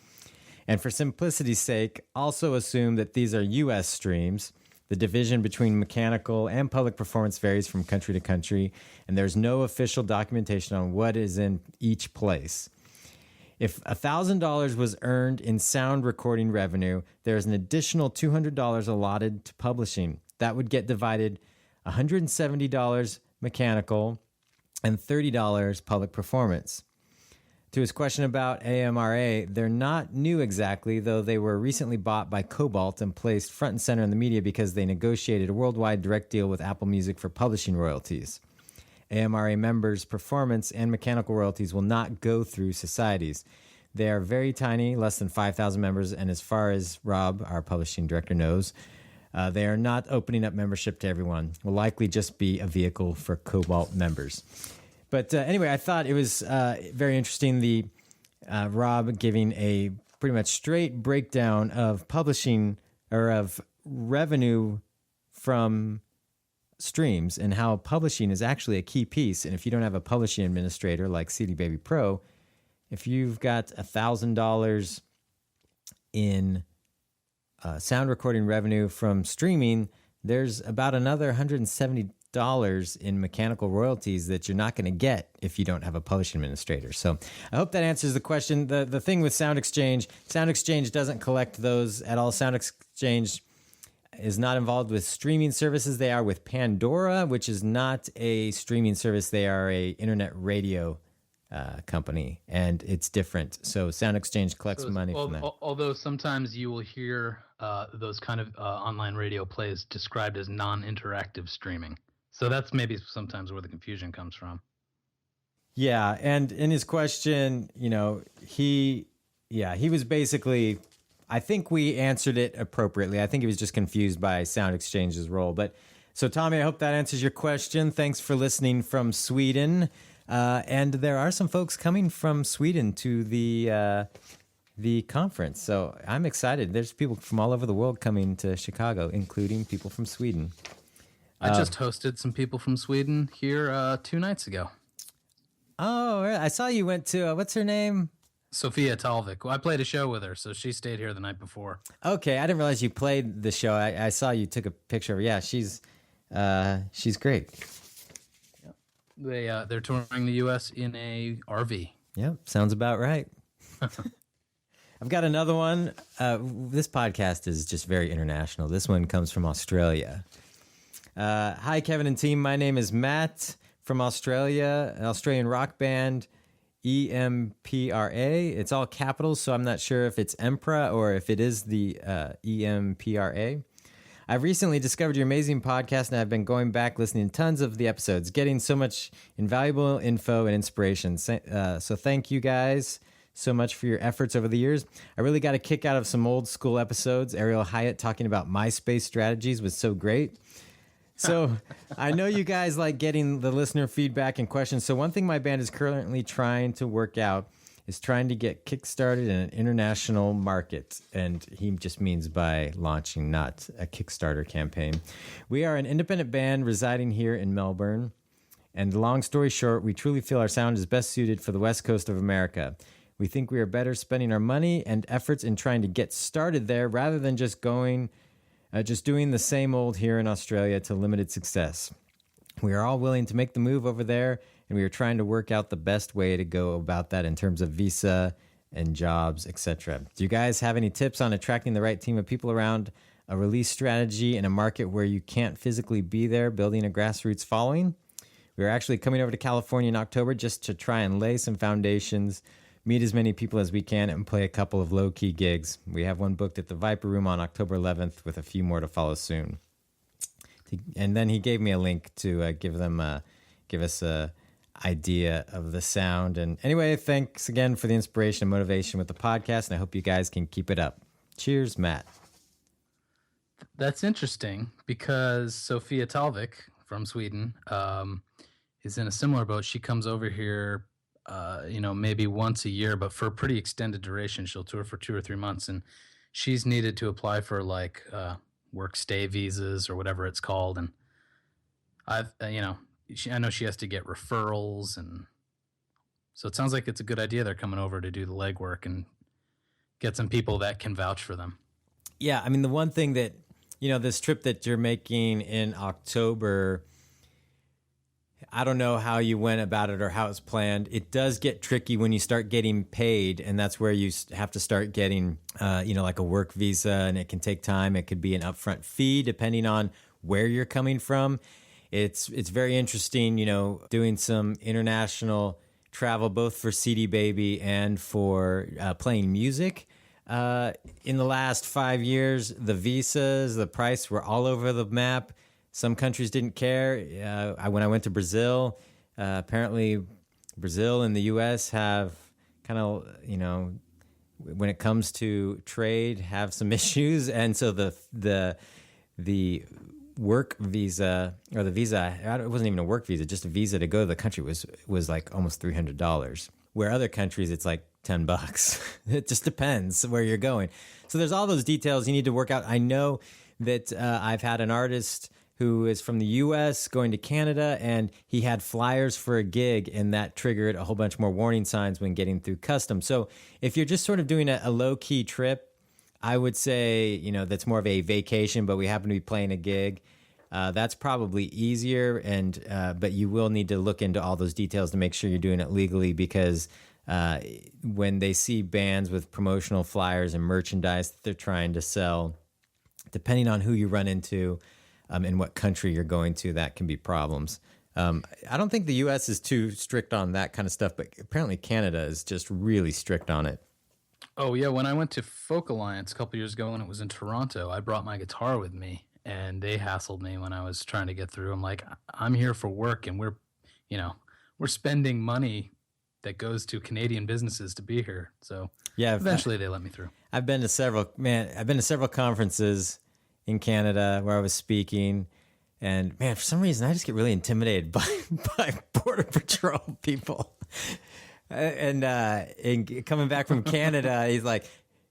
And for simplicity's sake, also assume that these are U.S. streams. The division between mechanical and public performance varies from country to country, and there's no official documentation on what is in each place. If $1,000 was earned in sound recording revenue, there's an additional $200 allotted to publishing. That would get divided $170 mechanical and $30 public performance. To his question about AMRA, they're not new exactly, though they were recently bought by Cobalt and placed front and center in the media because they negotiated a worldwide direct deal with Apple Music for publishing royalties. AMRA members' performance and mechanical royalties will not go through societies. They are very tiny, less than 5,000 members, and as far as Rob, our publishing director, knows, they are not opening up membership to everyone. Will likely just be a vehicle for Cobalt members. But anyway, I thought it was very interesting, the Rob giving a pretty much straight breakdown of publishing or of revenue from streams and how publishing is actually a key piece. And if you don't have a publishing administrator like CD Baby Pro, if you've got $1,000 in sound recording revenue from streaming, there's about another $170 in mechanical royalties that you're not going to get if you don't have a publishing administrator. So I hope that answers the question. The thing with Sound Exchange doesn't collect those at all. Sound Exchange is not involved with streaming services. They are with Pandora, which is not a streaming service. They are a internet radio company, and it's different. So Sound Exchange collects money from that. Although sometimes you will hear those kind of online radio plays described as non-interactive streaming. So that's maybe sometimes where the confusion comes from. Yeah, and in his question, he was basically, I think we answered it appropriately. I think he was just confused by Sound Exchange's role. But so, Tommy, I hope that answers your question. Thanks for listening from Sweden. And there are some folks coming from Sweden to the conference. So I'm excited. There's people from all over the world coming to Chicago, including people from Sweden. I just hosted some people from Sweden here 2 nights ago. Oh, I saw you went to, what's her name? Sophia Talvik. Well, I played a show with her, so she stayed here the night before. Okay, I didn't realize you played the show. I saw you took a picture of her. Yeah, she's great. They're touring the U.S. in a RV. Yep, sounds about right. I've got another one. This podcast is just very international. This one comes from Australia. Hi, Kevin and team. My name is Matt from Australia, an Australian rock band. EMPRA. It's all capitals, so I'm not sure if it's Emperor or if it is the EMPRA. I've recently discovered your amazing podcast, and I've been going back listening to tons of the episodes, getting so much invaluable info and inspiration. So thank you guys so much for your efforts over the years. I really got a kick out of some old school episodes. Ariel Hyatt talking about MySpace strategies was so great. So I know you guys like getting the listener feedback and questions. So one thing my band is currently trying to work out is trying to get kickstarted in an international market. And he just means by launching, not a Kickstarter campaign. We are an independent band residing here in Melbourne. And long story short, we truly feel our sound is best suited for the West Coast of America. We think we are better spending our money and efforts in trying to get started there rather than just doing the same old here in Australia to limited success. We are all willing to make the move over there, and we are trying to work out the best way to go about that in terms of visa and jobs, etc. Do you guys have any tips on attracting the right team of people around a release strategy in a market where you can't physically be there, building a grassroots following? We are actually coming over to California in October just to try and lay some foundations, meet as many people as we can, and play a couple of low-key gigs. We have one booked at the Viper Room on October 11th with a few more to follow soon. And then he gave me a link to give us a idea of the sound. And anyway, thanks again for the inspiration and motivation with the podcast, and I hope you guys can keep it up. Cheers, Matt. That's interesting because Sophia Talvik from Sweden is in a similar boat. She comes over here maybe once a year, but for a pretty extended duration. She'll tour for 2 or 3 months, and she's needed to apply for work stay visas or whatever it's called. And I know she has to get referrals, and so it sounds like it's a good idea. They're coming over to do the legwork and get some people that can vouch for them. Yeah, I mean, the one thing that, this trip that you're making in October, I don't know how you went about it or how it's planned. It does get tricky when you start getting paid, and that's where you have to start getting, like a work visa, and it can take time. It could be an upfront fee depending on where you're coming from. It's very interesting, doing some international travel, both for CD Baby and for playing music. In the last 5 years, the visas, the price were all over the map. Some countries didn't care. When I went to Brazil, apparently Brazil and the U.S. have kind of, when it comes to trade, have some issues. And so the work visa, or the visa, it wasn't even a work visa, just a visa to go to the country was like almost $300. Where other countries, it's like $10. It just depends where you're going. So there's all those details you need to work out. I know that I've had an artist who is from the U.S. going to Canada, and he had flyers for a gig, and that triggered a whole bunch more warning signs when getting through customs. So if you're just sort of doing a low-key trip, I would say, that's more of a vacation, but we happen to be playing a gig. That's probably easier, but you will need to look into all those details to make sure you're doing it legally, because when they see bands with promotional flyers and merchandise that they're trying to sell, depending on who you run into, in what country you're going to, that can be problems. I don't think the U.S. is too strict on that kind of stuff, but apparently Canada is just really strict on it. Oh, yeah. When I went to Folk Alliance a couple years ago when it was in Toronto, I brought my guitar with me, and they hassled me when I was trying to get through. I'm like, I'm here for work, and we're spending money that goes to Canadian businesses to be here. So yeah, eventually they let me through. I've been to several conferences in Canada where I was speaking. And man, for some reason, I just get really intimidated by Border Patrol people. And coming back from Canada,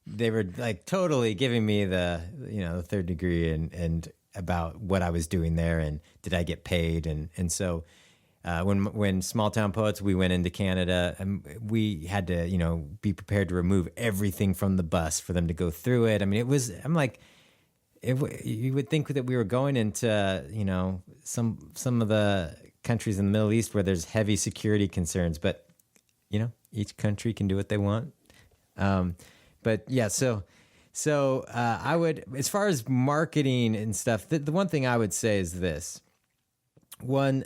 they were like totally giving me the third degree and about what I was doing there and did I get paid and so when Small Town Poets we went into Canada and we had to be prepared to remove everything from the bus for them to go through it. I mean you would think that we were going into some of the countries in the Middle East where there's heavy security concerns, but each country can do what they want. But yeah, so I would, as far as marketing and stuff, the one thing I would say is this. One,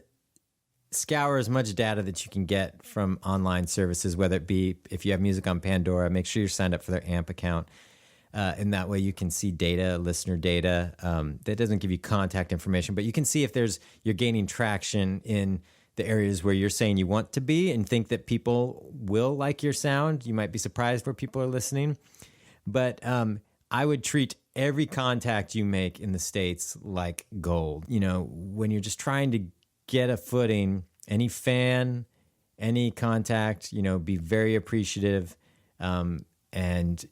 scour as much data that you can get from online services, whether it be if you have music on Pandora, make sure you're signed up for their AMP account. And that way you can see data, listener data. That doesn't give you contact information, but you can see if you're gaining traction in the areas where you're saying you want to be and think that people will like your sound. You might be surprised where people are listening. But I would treat every contact you make in the States like gold. When you're just trying to get a footing, any fan, any contact, be very appreciative. And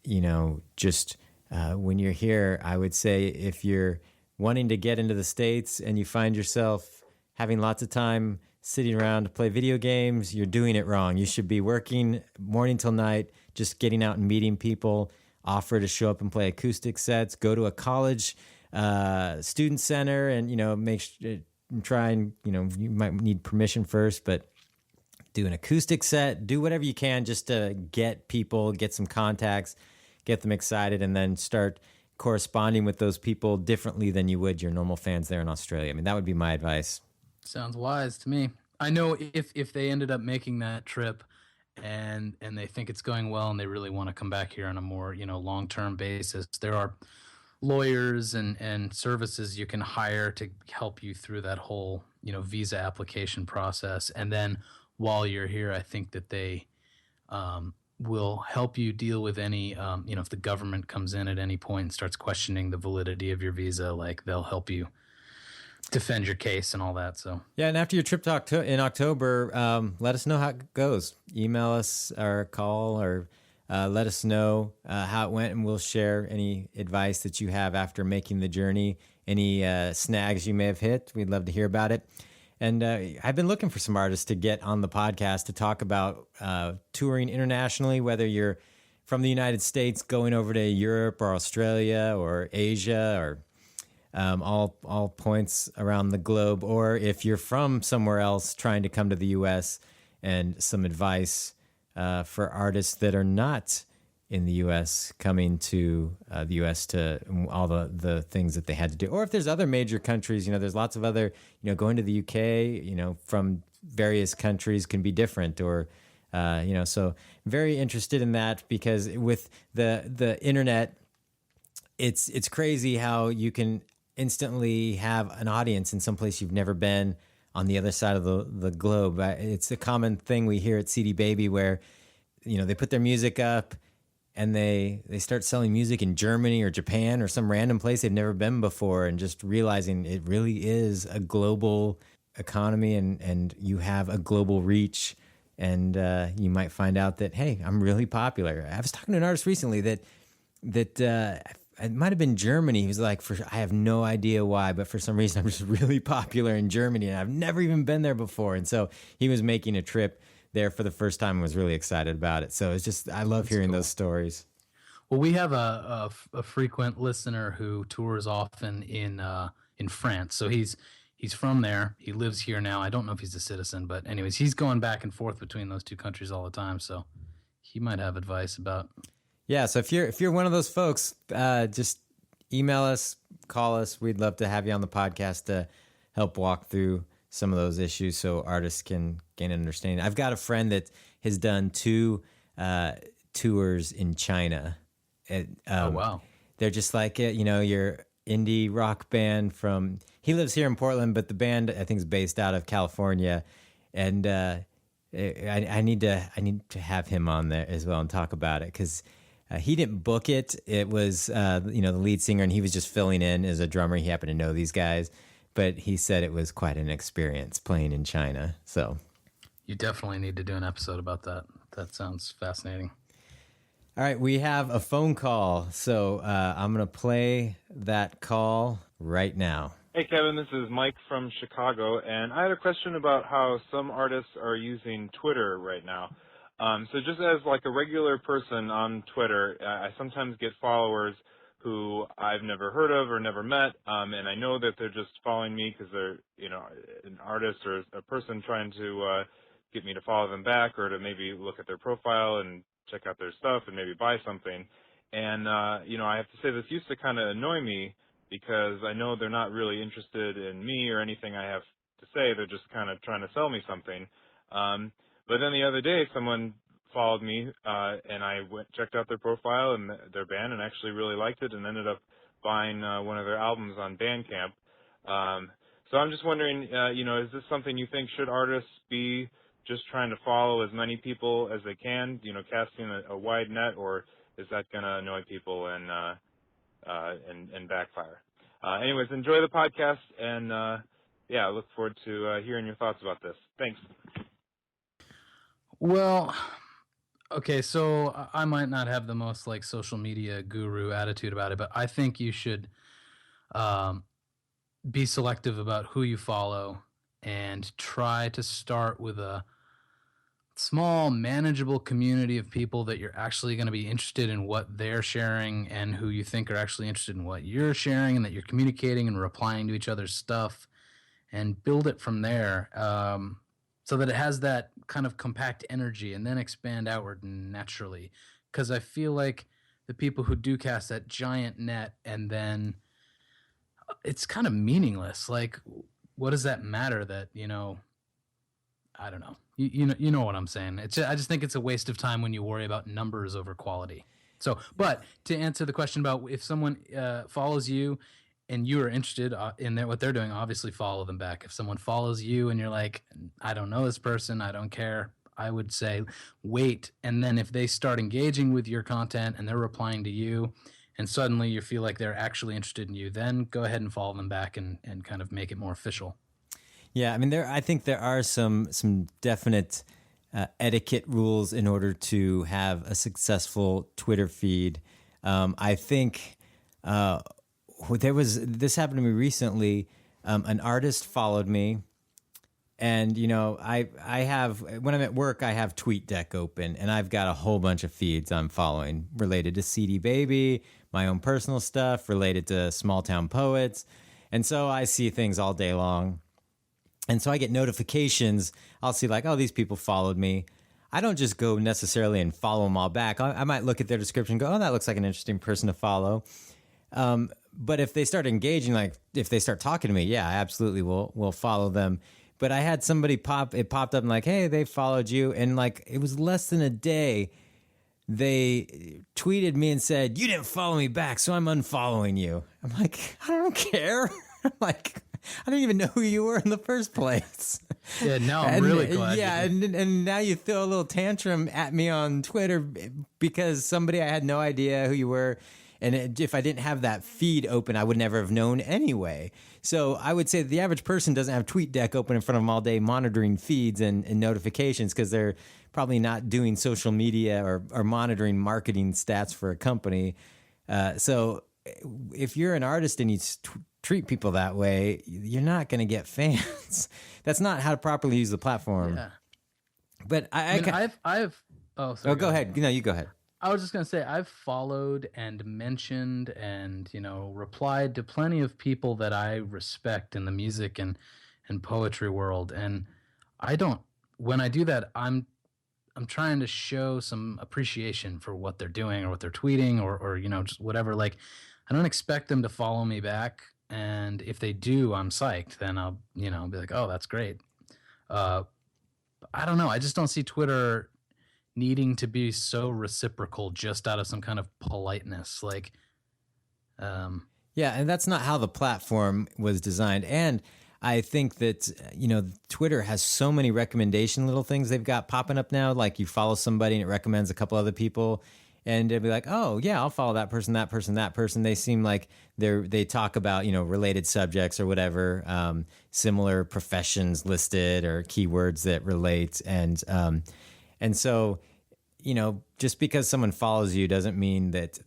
just when you're here, I would say if you're wanting to get into the States and you find yourself having lots of time sitting around to play video games, you're doing it wrong. You should be working morning till night, just getting out and meeting people, offer to show up and play acoustic sets, go to a college student center and, try and, you might need permission first, but do an acoustic set, do whatever you can just to get people, get some contacts, get them excited, and then start corresponding with those people differently than you would your normal fans there in Australia. I mean, that would be my advice. Sounds wise to me. I know if they ended up making that trip and they think it's going well and they really want to come back here on a more, long-term basis, there are lawyers and services you can hire to help you through that whole, visa application process. And then while you're here, I think that they will help you deal with any, if the government comes in at any point and starts questioning the validity of your visa, like they'll help you defend your case and all that. So yeah, and after your trip to in October, let us know how it goes. Email us or call or let us know how it went, and we'll share any advice that you have after making the journey, any snags you may have hit. We'd love to hear about it. And I've been looking for some artists to get on the podcast to talk about touring internationally, whether you're from the United States going over to Europe or Australia or Asia or all points around the globe, or if you're from somewhere else trying to come to the U.S., and some advice for artists that are not in the U.S. coming to the U.S. to all the things that they had to do. Or if there's other major countries, there's lots of other, going to the U.K., from various countries can be different or, so very interested in that because with the internet, it's crazy how you can instantly have an audience in some place you've never been on the other side of the globe. It's a common thing we hear at CD Baby where, they put their music up and they start selling music in Germany or Japan or some random place they've never been before, and just realizing it really is a global economy and you have a global reach, and you might find out that, hey, I'm really popular. I was talking to an artist recently that it might have been Germany. He was like, I have no idea why, but for some reason I'm just really popular in Germany and I've never even been there before. And so he was making a trip there for the first time and was really excited about it. So it's just, I love hearing those stories. Well, we have a frequent listener who tours often in France. So he's from there. He lives here now. I don't know if he's a citizen, but anyways, he's going back and forth between those two countries all the time. So he might have advice about. Yeah, so if you're one of those folks, just email us, call us. We'd love to have you on the podcast to help walk through some of those issues so artists can gain an understanding. I've got a friend that has done 2 tours in China. Oh, wow. They're just like, your indie rock band from, he lives here in Portland, but the band I think is based out of California. And I need to have him on there as well and talk about it because He didn't book it. It was, the lead singer, and he was just filling in as a drummer. He happened to know these guys, but he said it was quite an experience playing in China. So You definitely need to do an episode about that. That sounds fascinating. all right, we have a phone call. So I'm going to play that call right now. Hey, Kevin, this is Mike from Chicago, and I had a question about how some artists are using Twitter right now. So just as like a regular person on Twitter, I sometimes get followers who I've never heard of or never met, and I know that they're just following me because they're, an artist or a person trying to get me to follow them back or to maybe look at their profile and check out their stuff and maybe buy something. And, I have to say this used to kind of annoy me because I know they're not really interested in me or anything I have to say. They're just kind of trying to sell me something. But then the other day, someone followed me, and I checked out their profile and their band and actually really liked it and ended up buying one of their albums on Bandcamp. So I'm just wondering, is this something you think should artists be just trying to follow as many people as they can, casting a wide net, or is that going to annoy people and backfire? Anyways, enjoy the podcast, and I look forward to hearing your thoughts about this. Thanks. Well, okay, so I might not have the most like social media guru attitude about it, but I think you should be selective about who you follow and try to start with a small, manageable community of people that you're actually going to be interested in what they're sharing and who you think are actually interested in what you're sharing, and that you're communicating and replying to each other's stuff, and build it from there, so that it has that kind of compact energy and then expand outward naturally. Because I feel like the people who do cast that giant net and then it's kind of meaningless. Like, what does that matter that, I don't know. You know what I'm saying. I just think it's a waste of time when you worry about numbers over quality. So, but to answer the question about if someone follows you and you are interested in what they're doing, obviously follow them back. If someone follows you and you're like, I don't know this person, I don't care, I would say wait. And then if they start engaging with your content and they're replying to you and suddenly you feel like they're actually interested in you, then go ahead and follow them back and kind of make it more official. Yeah, I mean, I think there are some definite etiquette rules in order to have a successful Twitter feed. I think this happened to me recently. An artist followed me, and I have, when I'm at work, I have TweetDeck open, and I've got a whole bunch of feeds I'm following related to CD Baby, my own personal stuff, related to Small Town Poets, and so I see things all day long. And so I get notifications. I'll see like, oh, these people followed me. I don't just go necessarily and follow them all back. I might look at their description and go, oh, that looks like an interesting person to follow. But if they start engaging, like if they start talking to me, yeah, I absolutely will follow them. But I had somebody popped up and like, hey, they followed you. And like, it was less than a day. They tweeted me and said, you didn't follow me back, so I'm unfollowing you. I'm like, I don't care. I'm like, I didn't even know who you were in the first place. Yeah, now I'm really glad. Yeah, and now you throw a little tantrum at me on Twitter because somebody I had no idea who you were. And if I didn't have that feed open, I would never have known anyway. So I would say the average person doesn't have TweetDeck open in front of them all day monitoring feeds and notifications because they're probably not doing social media or monitoring marketing stats for a company. So if you're an artist and you treat people that way, you're not going to get fans. That's not how to properly use the platform. Yeah. But I've oh, sorry. Oh, go ahead. No, you go ahead. I was just going to say, I've followed and mentioned and, replied to plenty of people that I respect in the music and poetry world. And when I do that, I'm trying to show some appreciation for what they're doing or what they're tweeting or just whatever. Like, I don't expect them to follow me back. And if they do, I'm psyched. Then I'll, be like, oh, that's great. I don't know. I just don't see Twitter needing to be so reciprocal just out of some kind of politeness. Like, yeah, and that's not how the platform was designed. And I think that, Twitter has so many recommendation little things they've got popping up now. Like you follow somebody and it recommends a couple other people. and they'll be like, oh yeah, I'll follow that person, that person, that person. They seem like they talk about, related subjects or whatever, similar professions listed or keywords that relate. And so, just because someone follows you doesn't mean that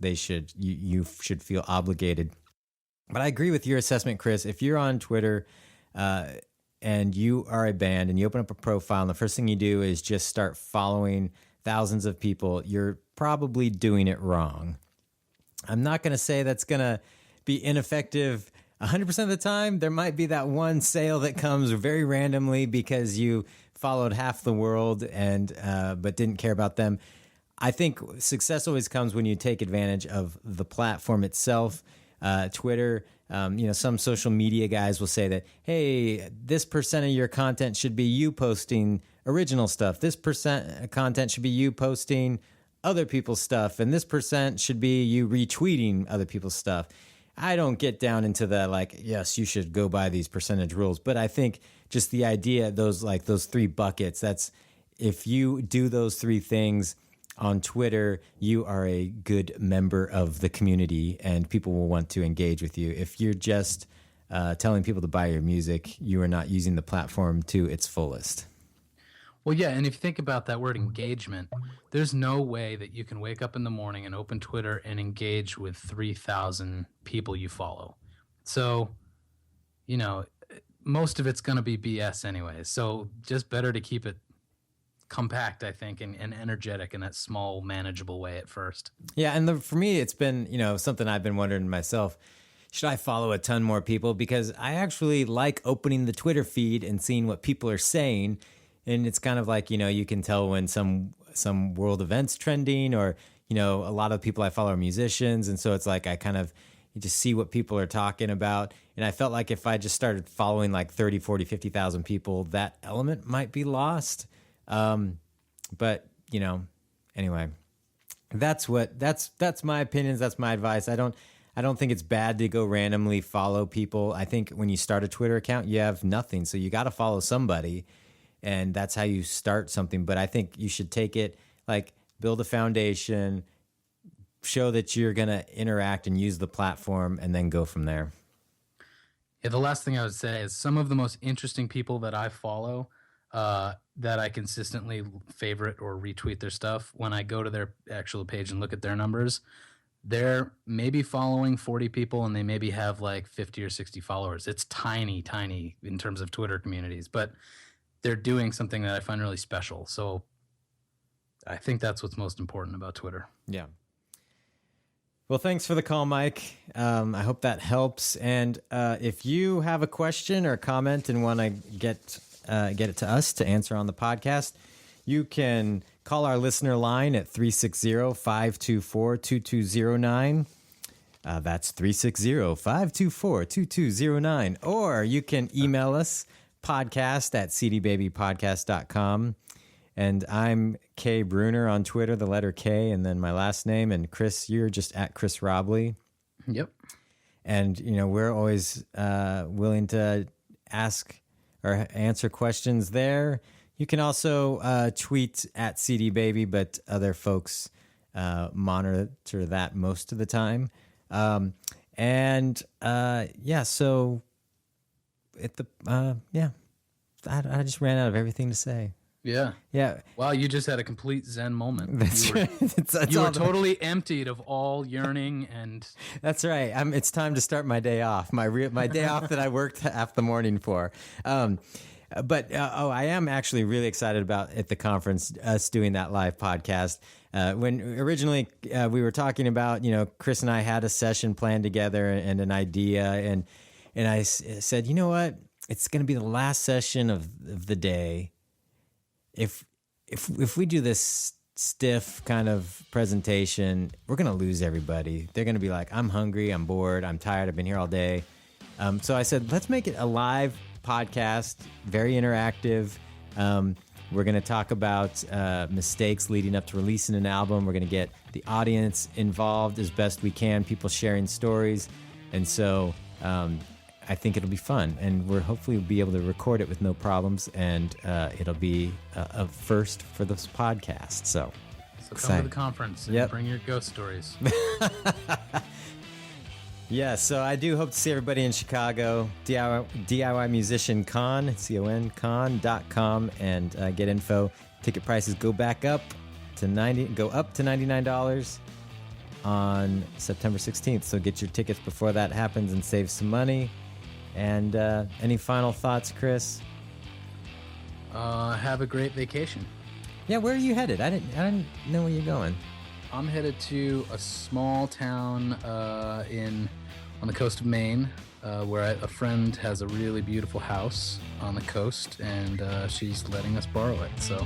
you should feel obligated. But I agree with your assessment, Chris. If you're on Twitter, and you are a band and you open up a profile and the first thing you do is just start following thousands of people, you're probably doing it wrong. I'm not going to say that's going to be ineffective 100% of the time. There might be that one sale that comes very randomly because you followed half the world but didn't care about them. I think success always comes when you take advantage of the platform itself. Twitter, some social media guys will say that, hey, this percent of your content should be you posting original stuff. This percent of content should be you posting other people's stuff. And this percent should be you retweeting other people's stuff. I don't get down into the yes, you should go by these percentage rules. But I think just the idea, those three buckets, that's if you do those three things on Twitter, you are a good member of the community and people will want to engage with you. If you're just telling people to buy your music, you are not using the platform to its fullest. Well, yeah, and if you think about that word engagement, there's no way that you can wake up in the morning and open Twitter and engage with 3,000 people you follow. So, most of it's going to be BS anyway. So just better to keep it compact, I think, and energetic in that small, manageable way at first. Yeah, and for me, it's been, something I've been wondering myself. Should I follow a ton more people? Because I actually like opening the Twitter feed and seeing what people are saying. And it's kind of like, you can tell when some world event's trending or, a lot of people I follow are musicians. And so it's like you just see what people are talking about. And I felt like if I just started following 30, 40, 50,000 people, that element might be lost. But anyway, that's my opinions. That's my advice. I don't think it's bad to go randomly follow people. I think when you start a Twitter account, you have nothing. So you got to follow somebody and that's how you start something. But I think you should take it, build a foundation, show that you're going to interact and use the platform and then go from there. Yeah. The last thing I would say is some of the most interesting people that I follow, that I consistently favorite or retweet their stuff, when I go to their actual page and look at their numbers, they're maybe following 40 people and they maybe have 50 or 60 followers. It's tiny in terms of Twitter communities, but they're doing something that I find really special. So I think that's what's most important about Twitter. Yeah. Well, thanks for the call, Mike. I hope that helps. And if you have a question or comment and want to get it to us to answer on the podcast, you can call our listener line at 360-524-2209. That's 360-524-2209. Or you can email us, podcast@cdbabypodcast.com. And I'm K Bruner on Twitter, the letter K, and then my last name. And Chris, you're just at Chris Robley. Yep. And, we're always willing to ask or answer questions there. You can also tweet at CDBaby, but other folks monitor that most of the time. So I just ran out of everything to say. Yeah. Yeah. Wow, you just had a complete Zen moment. That's right. You were totally emptied of all yearning and... That's right. It's time to start my day off, my day off that I worked half the morning for. But I am actually really excited about at the conference us doing that live podcast. When originally we were talking about, Chris and I had a session planned together and an idea, and I said, you know what, it's going to be the last session of the day. If we do this stiff kind of presentation, we're going to lose everybody. They're going to be like, I'm hungry, I'm bored, I'm tired, I've been here all day. So I said, let's make it a live podcast, very interactive. We're going to talk about mistakes leading up to releasing an album. We're going to get the audience involved as best we can, people sharing stories. And so I think it'll be fun. And we're hopefully be able to record it with no problems. And it'll be a first for this podcast. So So come Exciting. to the conference and Yep. bring your ghost stories. Yeah, so I do hope to see everybody in Chicago. DIY Musician Con, con.com, and get info. Ticket prices go up to $99 on September 16th. So get your tickets before that happens and save some money. And any final thoughts, Chris? Have a great vacation. Yeah, where are you headed? I didn't know where you're going. I'm headed to a small town on the coast of Maine, where a friend has a really beautiful house on the coast, and she's letting us borrow it. So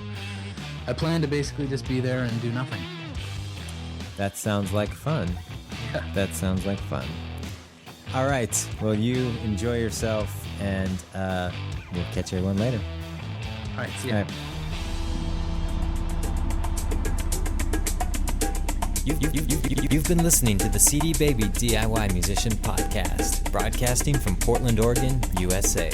I plan to basically just be there and do nothing. That sounds like fun. Yeah. That sounds like fun. All right. Well, you enjoy yourself, and we'll catch everyone later. All right, see ya. All right. You've been listening to the CD Baby DIY Musician Podcast, broadcasting from Portland, Oregon, USA.